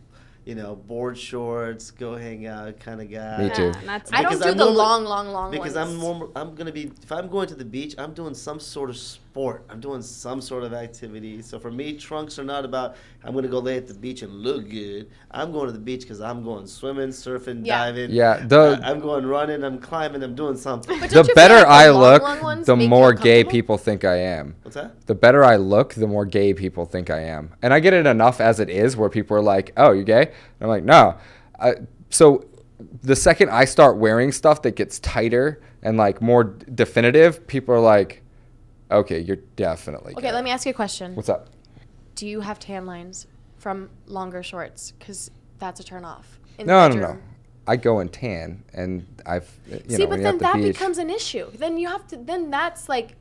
board shorts, go hang out kind of guy. Me too. I don't do the long because ones. I'm gonna be, if I'm going to the beach, I'm doing some sort of sport. I'm doing some sort of activity. So for me, trunks are not about I'm gonna go lay at the beach and look good. I'm going to the beach because I'm going swimming, surfing, diving. Yeah, I'm going running, I'm climbing, I'm doing something. The better I look, the more gay people think I am. What's that? The better I look, the more gay people think I am. And I get it enough as it is where people are like, oh, you gay? And I'm like, no. So the second I start wearing stuff that gets tighter and, like, more definitive, people are like, okay, you're definitely gay. Okay, let me ask you a question. What's up? Do you have tan lines from longer shorts? Because that's a turn off. No. I go and tan, and I've, but then that becomes an issue. Then you have to, then that's like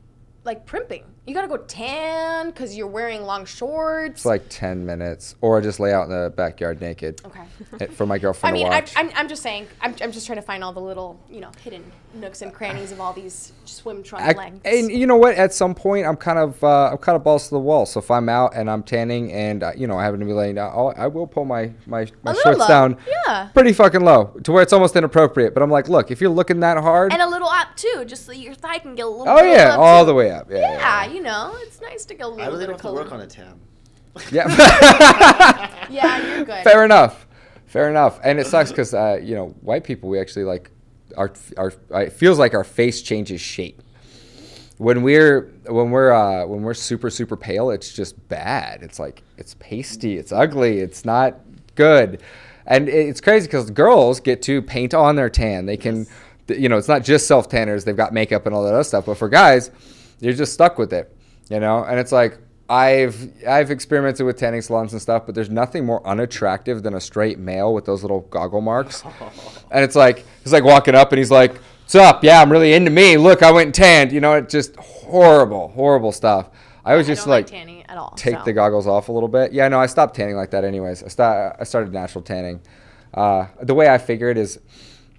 primping. You gotta go tan because you're wearing long shorts. It's like 10 minutes, or I just lay out in the backyard naked. Okay. For my girlfriend to watch. I'm just saying. I'm just trying to find all the little, hidden nooks and crannies of all these swim trunk lengths. And you know what? At some point, I'm kind of balls to the wall. So if I'm out and I'm tanning and I happen to be laying down, I will pull my shorts down. Yeah. Pretty fucking low to where it's almost inappropriate. But I'm like, look, if you're looking that hard. And a little up too, just so your thigh can get a little. Oh yeah, up all too. the way up. Yeah. It's nice to get a little. I really bit don't of have to color. work on a tan. Yeah. Yeah, you're good. Fair enough. And it sucks because white people, we actually like our it feels like our face changes shape. When we're super super pale, it's just bad. It's like it's pasty, it's ugly, it's not good. And it's crazy because girls get to paint on their tan. They can it's not just self tanners, they've got makeup and all that other stuff, but for guys, you're just stuck with it, and it's like I've experimented with tanning salons and stuff, but there's nothing more unattractive than a straight male with those little goggle marks. And it's like walking up and he's like, "What's up? Yeah, I'm really into me. Look, I went and tanned." It's just horrible stuff. I was just don't like tanning at all. Take the goggles off a little bit. Yeah, no, I stopped tanning like that anyways. I started natural tanning. The way I figure it is,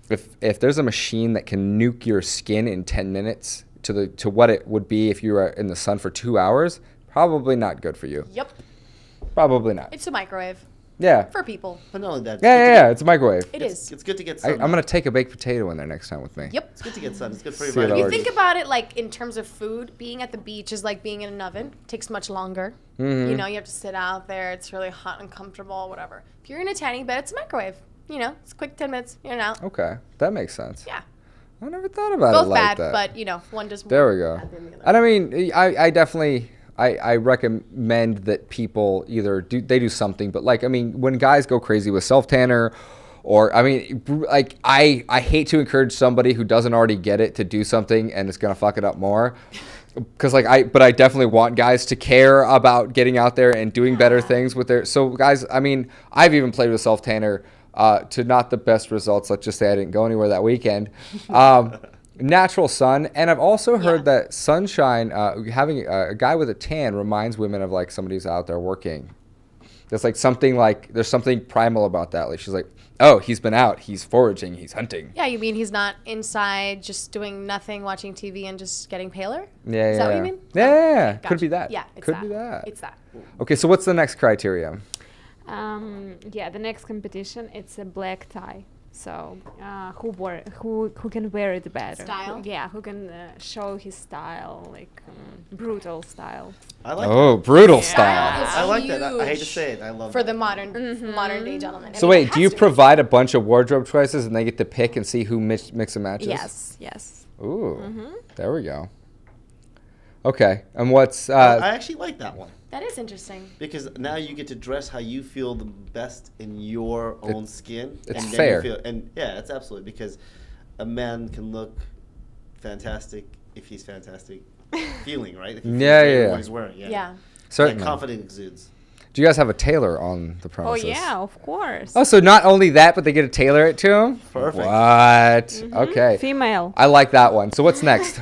if there's a machine that can nuke your skin in 10 minutes to what it would be if you were in the sun for 2 hours, probably not good for you. Yep. Probably not. It's a microwave. Yeah. For people. But not only that. Yeah, it's a microwave. It is. It's good to get sun. I'm going to take a baked potato in there next time with me. Yep. It's good to get sun. It's good for your See how that body. You works. think about it like in terms of food, being at the beach is like being in an oven. It takes much longer. Mm-hmm. You have to sit out there. It's really hot and uncomfortable, whatever. If you're in a tanning bed, it's a microwave. It's quick 10 minutes, in and out. Okay. That makes sense. Yeah. I never thought about Both it like bad, that. but, one does more. There we go. bad than the other. And I mean, I definitely, I recommend that people either do something, but when guys go crazy with self-tanner, or, I hate to encourage somebody who doesn't already get it to do something and it's going to fuck it up more. Because but I definitely want guys to care about getting out there and doing better things with so guys, I've even played with self-tanner to not the best results. Let's just say I didn't go anywhere that weekend. Natural sun, and I've also heard that sunshine, having a guy with a tan reminds women of like somebody who's out there working. There's there's something primal about that. Like she's like, oh, he's been out, he's foraging, he's hunting. Yeah, you mean he's not inside just doing nothing, watching TV and just getting paler? Yeah, Is that what you mean? Yeah, Gotcha. could be that. Yeah, it's could that. be that. It's that. Okay, so what's the next criteria? The next competition, it's a black tie. So who can wear it better? Style? Who can show his style, like brutal style. I like brutal style. It's I like that. I hate to huge say it. I love for that. the modern day gentleman. So I mean, it wait, do has you to be. provide a bunch of wardrobe choices and they get to pick and see who mix and matches? Yes. Ooh, there we go. Okay, and what's I actually like that one. That is interesting. Because now you get to dress how you feel the best in your own skin. it's and fair. It's absolutely, because a man can look fantastic if he's fantastic feeling, right? If he feels great in what he's wearing. Yeah. certainly? That confidence exudes. Do you guys have a tailor on the Oh premises? yeah, of course. Oh, so not only that, but they get to tailor it to him? Perfect. What? Okay. Female. I like that one. So what's next?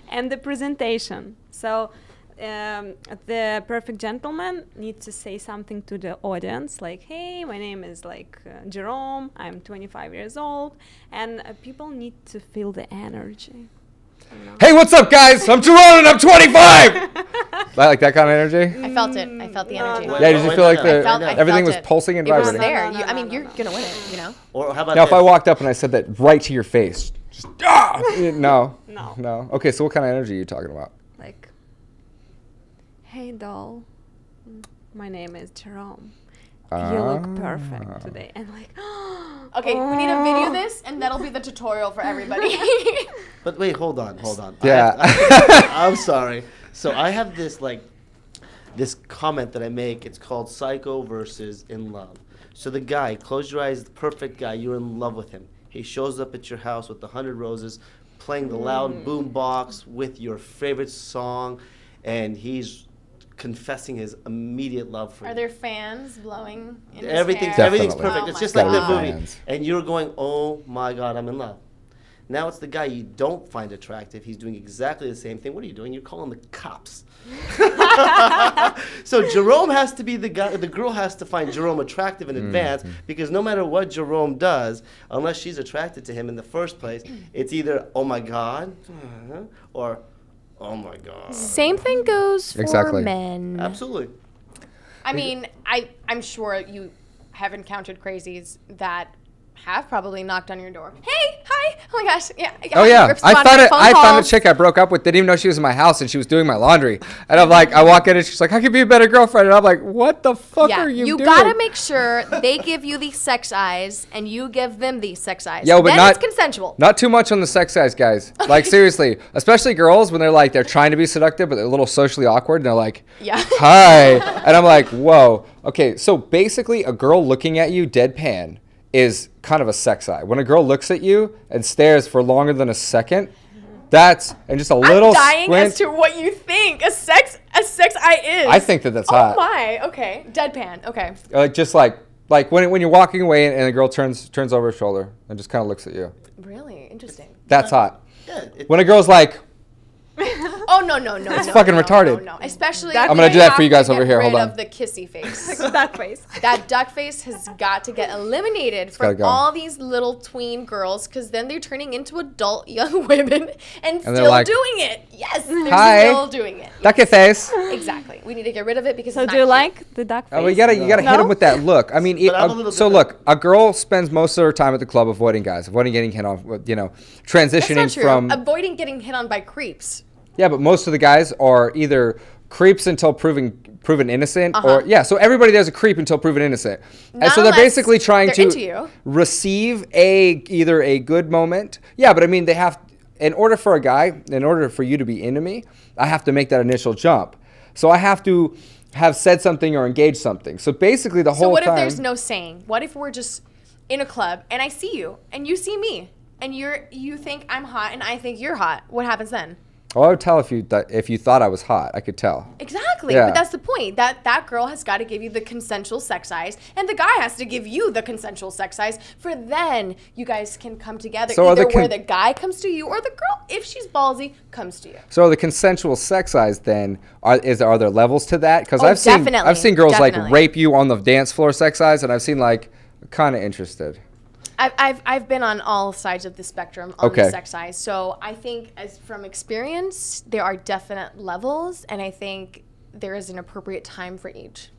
And the presentation. So the perfect gentleman needs to say something to the audience, like, hey, my name is like Jerome, I'm 25 years old, and people need to feel the energy. You know? Hey, what's up, guys? I'm Jerome and I'm 25! I like that kind of energy? I felt it. I felt the energy. no. Yeah, did you feel like I everything felt was it. pulsing and It was vibrating? there. No, You, no, I mean, no, you're no. gonna win it. You know. Or how about Now, if this? I walked up and I said that right to your face, just, no. No. No. Okay, so what kind of energy are you talking about? Like, hey, doll, my name is Jerome. You look perfect today. And like, Okay, we need to video this, and that'll be the tutorial for everybody. But wait, hold on. Yeah. I'm sorry. So I have this comment that I make. It's called psycho versus in love. So the guy, close your eyes, the perfect guy, you're in love with him. He shows up at your house with 100 roses, playing the loud boom box with your favorite song, and he's confessing his immediate love for you. Are there fans blowing in his Everything's hair? everything's Definitely. perfect. Oh It's my just like the God. movie. Fans. And you're going, oh my God, I'm in love. Now it's the guy you don't find attractive. He's doing exactly the same thing. What are you doing? You're calling the cops. So Jerome has to be the guy. The girl has to find Jerome attractive in advance, because no matter what Jerome does, unless she's attracted to him in the first place, it's either oh my God, or oh my God. Same thing goes for Exactly. men. Absolutely. I mean, I'm sure you have encountered crazies that have probably knocked on your door. Hey, hi. Oh my gosh. Yeah. Oh yeah, I found it. phone I found a calls. chick I broke up with. Didn't even know she was in my house, and she was doing my laundry. And I'm like, I walk in, and she's like, "I could be a better girlfriend." And I'm like, "What the fuck Yeah, are you you doing?" gotta make sure they give you the sex eyes and you give them the sex eyes. Yo, but then not it's consensual. Not too much on the sex eyes, guys. Like seriously, especially girls when they're trying to be seductive, but they're a little socially awkward, and they're like, Yeah. "Hi," and I'm like, "Whoa." Okay, so basically, a girl looking at you deadpan is kind of a sex eye. When a girl looks at you and stares for longer than a second, and just a little I'm dying squint. as to what you think a sex eye is. I think that's Oh hot. my. Okay. Deadpan. Okay. Like when you're walking away and a girl turns over her shoulder and just kind of looks at you. Really interesting. That's hot. Yeah. When a girl's like, Oh no. It's fucking retarded. No. Especially. I'm gonna when do that you for you have guys to over get here. Hold rid on. of the kissy face. Duck face. That duck face has got to get eliminated gotta from go. all these little tween girls, because then they're turning into adult young women and they're still like, doing it. Yes, they're "Hi." still doing it. "Ducky face." Exactly. We need to get rid of it because So it's do you not cute. like the duck face? Oh, you gotta hit No? him with that look. I mean, But I'm a little so different. look, a girl spends most of her time at the club avoiding guys, avoiding getting hit on, That's transitioning not true. from. Avoiding getting hit on by creeps. Yeah, but most of the guys are either creeps until proven innocent, or so everybody there's a creep until proven innocent, and Not so they're unless basically trying they're to into you. receive either a good moment. Yeah, but I mean, in order for you to be into me, I have to make that initial jump. So I have to have said something or engaged something. So basically, the So whole what time. if there's no saying? What if we're just in a club and I see you and you see me and you think I'm hot and I think you're hot? What happens then? Oh, I would tell if you thought I was hot. I could tell. Exactly. Yeah. But that's the point. That girl has got to give you the consensual sex eyes, and the guy has to give you the consensual sex eyes, for then you guys can come together. So are either the where the guy comes to you or the girl, if she's ballsy, comes to you. So the consensual sex eyes then are there levels to that? Because Oh, I've seen definitely. girls Definitely. like rape you on the dance floor sex eyes, and I've seen kind of interested. I've been on all sides of the spectrum on Okay. the sex eyes. So I think from experience, there are definite levels, and I think there is an appropriate time for each.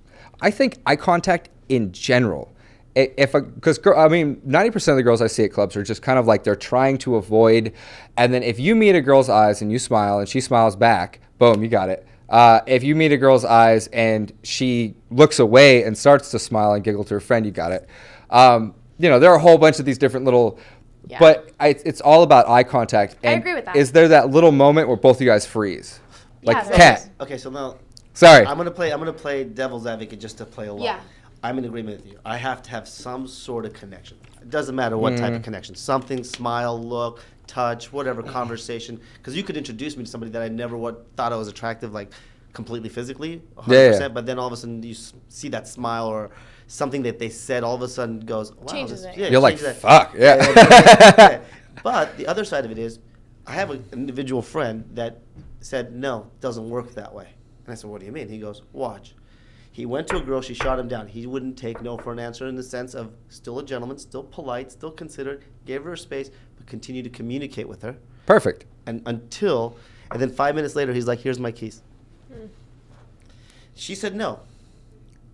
I think eye contact in general because I mean, 90% of the girls I see at clubs are just kind of like they're trying to avoid, and then if you meet a girl's eyes and you smile and she smiles back, boom, you got it. If you meet a girl's eyes and she looks away and starts to smile and giggle to her friend, you got it. You know, there are a whole bunch of these different little, but it's all about eye contact. And I agree with that. Is there that little moment where both of you guys freeze? Like Yeah, Kat. Okay, so now Sorry. I'm gonna play devil's advocate just to play along. Yeah. I'm in agreement with you. I have to have some sort of connection. It doesn't matter what type of connection. Something, smile, look, touch, whatever, conversation. Because you could introduce me to somebody that I never thought I was attractive, like completely physically, 100%. Yeah. But then all of a sudden you see that smile or something that they said all of a sudden goes, wow. Changes it. You're like, changes fuck, yeah. Yeah. But the other side of it is, I have an individual friend that said, no, it doesn't work that way. And I said, what do you mean? He goes, watch. He went to a girl, she shot him down. He wouldn't take no for an answer in the sense of still a gentleman, still polite, still considerate, gave her space, but continued to communicate with her. Perfect. And then 5 minutes later, he's like, here's my keys. She said no,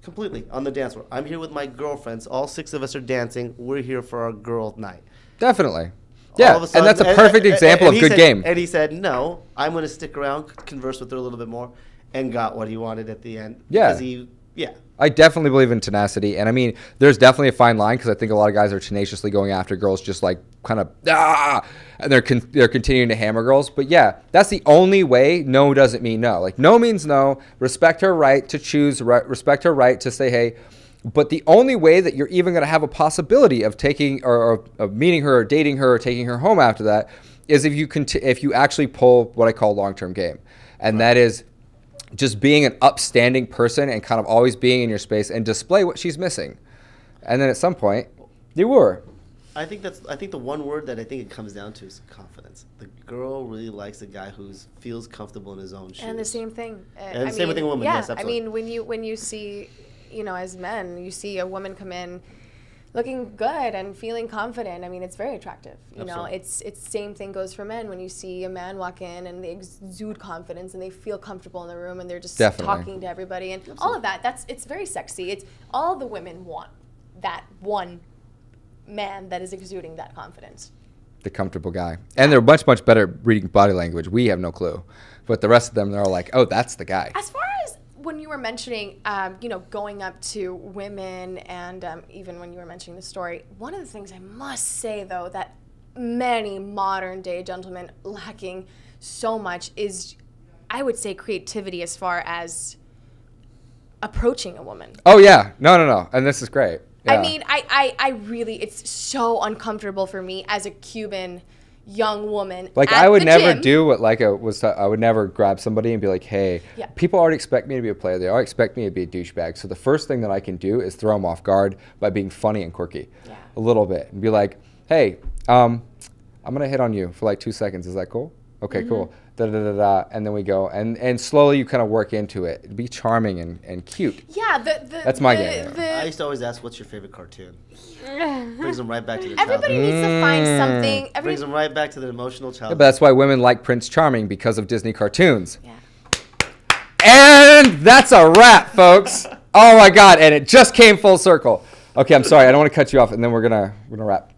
completely, on the dance floor. I'm here with my girlfriends. All 6 of us are dancing. We're here for our girl night. Definitely. Yeah, All of a sudden- and that's a perfect example of he good said- game. And he said, no, I'm going to stick around, converse with her a little bit more, and got what he wanted at the end. Yeah. Because I definitely believe in tenacity, and I mean, there's definitely a fine line because I think a lot of guys are tenaciously going after girls, just like kind of and they're continuing to hammer girls. But yeah, that's the only way. No doesn't mean no. Like no means no. Respect her right to choose. Respect her right to say hey. But the only way that you're even going to have a possibility of taking or of meeting her or dating her or taking her home after that is if you actually pull what I call long-term game, and that is just being an upstanding person and kind of always being in your space and display what she's missing. And then at some point, you were. I think the one word that I think it comes down to is confidence. The girl really likes a guy who feels comfortable in his own shoes. And the same thing. And same with women. Yeah, Yes, absolutely. I mean, when you see, you know, as men, you see a woman come in looking good and feeling confident. I mean, it's very attractive. You know, it's same thing goes for men. When you see a man walk in and they exude confidence and they feel comfortable in the room and they're just talking to everybody and all of that. It's very sexy. It's all the women want that one man that is exuding that confidence. The comfortable guy. And they're much better at reading body language. We have no clue. But the rest of them, they're all like, oh, that's the guy. As far as when you were mentioning, you know, going up to women and even when you were mentioning the story, one of the things I must say, though, that many modern-day gentlemen lacking so much is, I would say, creativity as far as approaching a woman. Oh, yeah. No. And this is great. Yeah. I mean, I really, it's so uncomfortable for me as a Cuban young woman. Like at I would the never gym. do what I would never grab somebody and be like, hey, Yeah. people already expect me to be a player. They already expect me to be a douchebag. So the first thing that I can do is throw them off guard by being funny and quirky a little bit and be like, hey, I'm going to hit on you for like 2 seconds. Is that cool? Okay, cool. Da-da-da-da. And then we go. And slowly you kind of work into it. Be charming and cute. Yeah, That's my game. I used to always ask, what's your favorite cartoon? Brings them right back to the Everybody childhood. needs to find something. Brings them right back to the emotional Yeah, childhood. but that's why women like Prince Charming, because of Disney cartoons. Yeah. And that's a wrap, folks. Oh my God! And it just came full circle. Okay, I'm sorry. I don't want to cut you off, and then we're gonna wrap.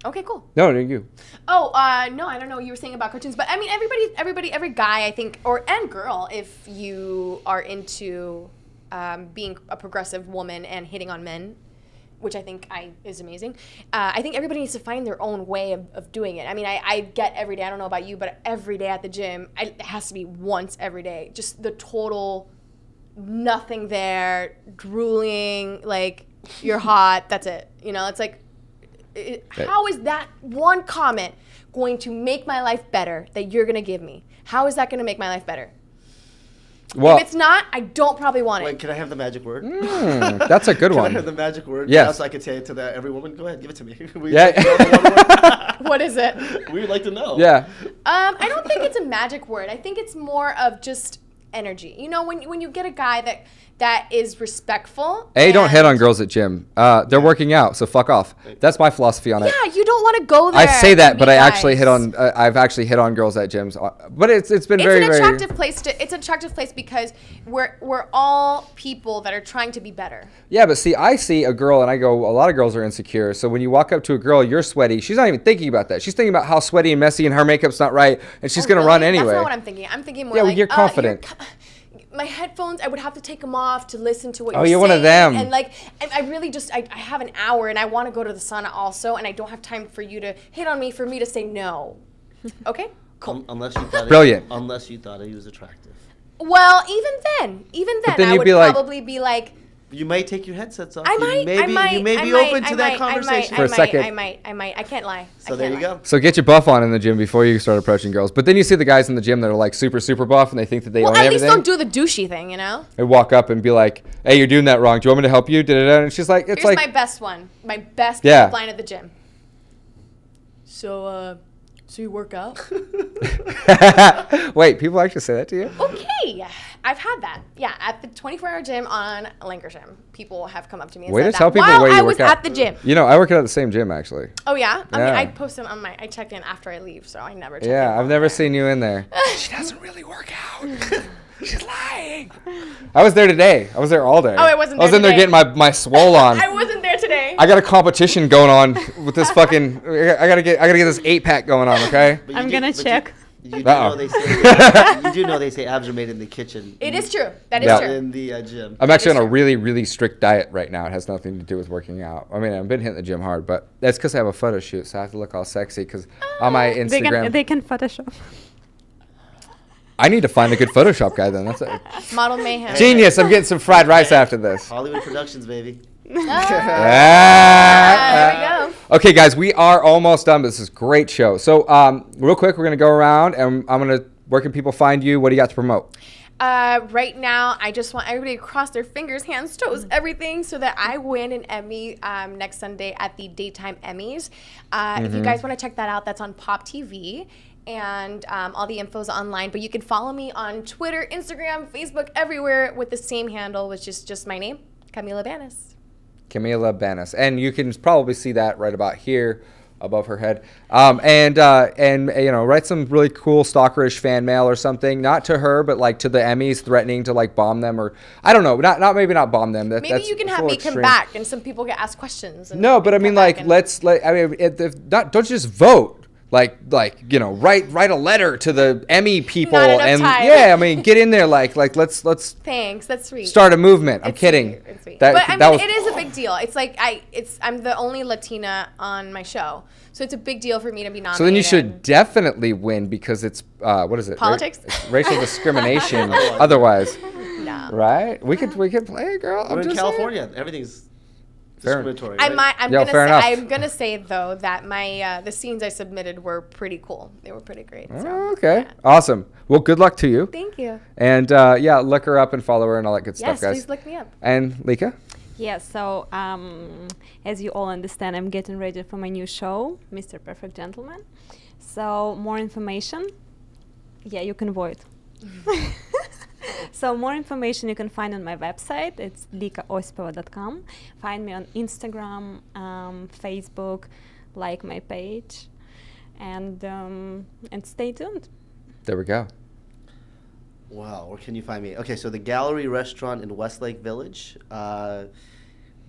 Okay, cool. No, you. Oh, no, I don't know what you were saying about cartoons, but I mean, every guy, I think, and girl, if you are into being a progressive woman and hitting on men, which I think is amazing, I think everybody needs to find their own way of doing it. I mean, I get every day, I don't know about you, but every day at the gym, it has to be once every day, just the total nothing there, drooling, like, you're hot, that's it. You know, it's like, how is that one comment going to make my life better that you're going to give me? How is that going to make my life better? Well, if it's not, I don't probably want it. Wait, can I have the magic word? That's a good Can one. I have the magic word? Yes. So I could say it to every woman. Go ahead, give it to me. We'd Yeah. like to know the one What is it? word. We'd like to know. Yeah. I don't think it's a magic word. I think it's more of just energy. You know, when you get a guy that that is respectful. Don't hit on girls at gym. They're working out, so fuck off. That's my philosophy on it. Yeah, you don't want to go there. I say that, but I actually hit on. I've actually hit on girls at gyms, but it's been very It's an attractive place it's an attractive place because we're all people that are trying to be better. Yeah, but see, I see a girl and I go, a lot of girls are insecure. So when you walk up to a girl, you're sweaty. She's not even thinking about that. She's thinking about how sweaty and messy and her makeup's not right, and she's gonna run anyway. That's not what I'm thinking. I'm thinking more Yeah, like you're confident. My headphones, I would have to take them off to listen to what you're saying. Oh, you're one of them. And like, I really just, I have an hour and I want to go to the sauna also, and I don't have time for you to hit on me for me to say no. Okay? Cool. Unless you thought Brilliant. Unless you thought he was attractive. Well, even then I would probably be like, you might take your headsets off. I might. You may be open to that conversation. For a second. I might. I can't lie. So there you go. So get your buff on in the gym before you start approaching girls. But then you see the guys in the gym that are like super, super buff and they think that they own everything. Well, at least don't do the douchey thing, you know? They walk up and be like, hey, you're doing that wrong. Do you want me to help you? Da-da-da. And she's like, Here's my best one. My best line at the gym. So you work out? Wait, people actually say that to you? Okay. I've had that. Yeah, at the 24-hour gym on Lancashire. People have come up to me and Way said to tell that people while where you I work was out. at the gym. You know, I work out at the same gym, actually. Oh, yeah? I mean, Yeah. I post them on I check in after I leave, so I never check in. Yeah, I've never seen you in there. She doesn't really work out. She's lying. I was there today. I was there all day. Oh, I wasn't there I was in there today. getting my swole on. I wasn't there today. I got a competition going on with this fucking. I gotta get this 8-pack going on. Okay. But I'm gonna check. You do know they say abs are made in the kitchen. It is true. That is Yeah. true. In the gym. I'm actually on a true. really, really strict diet right now. It has nothing to do with working out. I mean, I've been hitting the gym hard, but that's because I have a photo shoot, so I have to look all sexy. Because on my Instagram, They can Photoshop. I need to find a good Photoshop guy. Then that's it. Model mayhem. Genius. I'm getting some fried rice after this. Hollywood Productions, baby. There we Ah. go. Okay, guys, we are almost done. But this is a great show. So, real quick, we're gonna go around, and I'm gonna. Where can people find you? What do you got to promote? Right now, I just want everybody to cross their fingers, hands, toes, everything, so that I win an Emmy next Sunday at the Daytime Emmys. If you guys want to check that out, that's on Pop TV. And all the info's online. But you can follow me on Twitter, Instagram, Facebook, everywhere with the same handle, which is just my name, Camila Banas. Camila Banas. And you can probably see that right about here above her head. And you know, write some really cool stalkerish fan mail or something, not to her, but like to the Emmys, threatening to like bomb them, or I don't know, maybe not bomb them. Maybe you can have me come back and some people get asked questions. And no, but I mean, like, don't just vote. Like you know, write a letter to the Emmy people, Not enough and time. yeah, I mean, get in there, like let's Thanks, that's sweet. start a movement. I'm It's kidding. sweet, it's sweet. That was it is a big deal. It's like I'm the only Latina on my show, so it's a big deal for me to be nominated. So then you should definitely win because it's what is it? Politics? It's racial discrimination. Otherwise, No. right? We could play, girl. We're in California. Everything's discriminatory. Right? I'm gonna say though that my the scenes I submitted were pretty cool. They were pretty great. So, Oh, okay, yeah. awesome. Well, good luck to you. Thank you. And yeah, look her up and follow her and all that good Yes, stuff, guys. please look me up. And Lika? Yes, so as you all understand, I'm getting ready for my new show, Mr. Perfect Gentleman. So more information, yeah, you can vote. So more information you can find on my website. It's likaospova.com. Find me on Instagram, Facebook, like my page, and stay tuned. There we go. Wow, where can you find me? Okay, so the Gallery Restaurant in Westlake Village,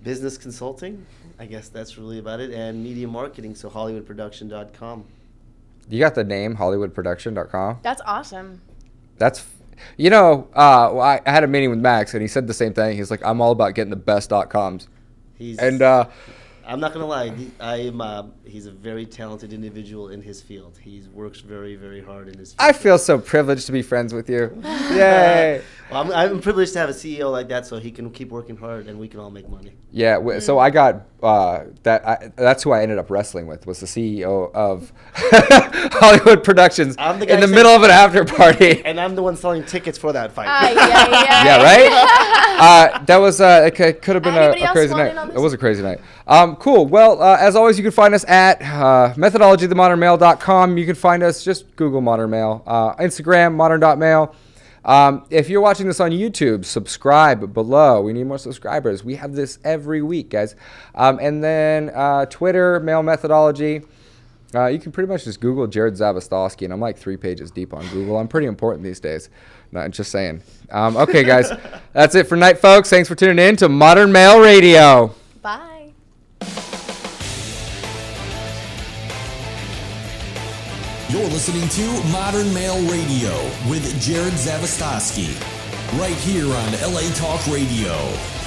business consulting, I guess that's really about it, and media marketing, so hollywoodproduction.com. You got the name hollywoodproduction.com? That's awesome. That's, you know, I had a meeting with Max and he said the same thing. He's like, I'm all about getting the best .coms. And I'm not gonna lie, he's a very talented individual in his field. He works very, very hard in his field. I feel so privileged to be friends with you. Yay! Well, I'm privileged to have a CEO like that, so he can keep working hard and we can all make money. Yeah, so I got that's who I ended up wrestling with, was the CEO of Hollywood Productions I'm the guy in the saying- middle of an after party. And I'm the one selling tickets for that fight. Yeah, right? That was, it could have been Anybody a else crazy want night. in on this? It was a crazy night. Cool. Well, as always, you can find us at methodologythemodernmale.com. You can find us, just Google Modern Male. Instagram, modern.male. If you're watching this on YouTube, subscribe below. We need more subscribers. We have this every week, guys. And then Twitter, Male Methodology. You can pretty much just Google Jared Zavistosky, and I'm like 3 pages deep on Google. I'm pretty important these days. Not just saying. Okay, guys, that's it for tonight, folks. Thanks for tuning in to Modern Male Radio. Bye. You're listening to Modern Male Radio with Jared Zavistosky, right here on LA Talk Radio.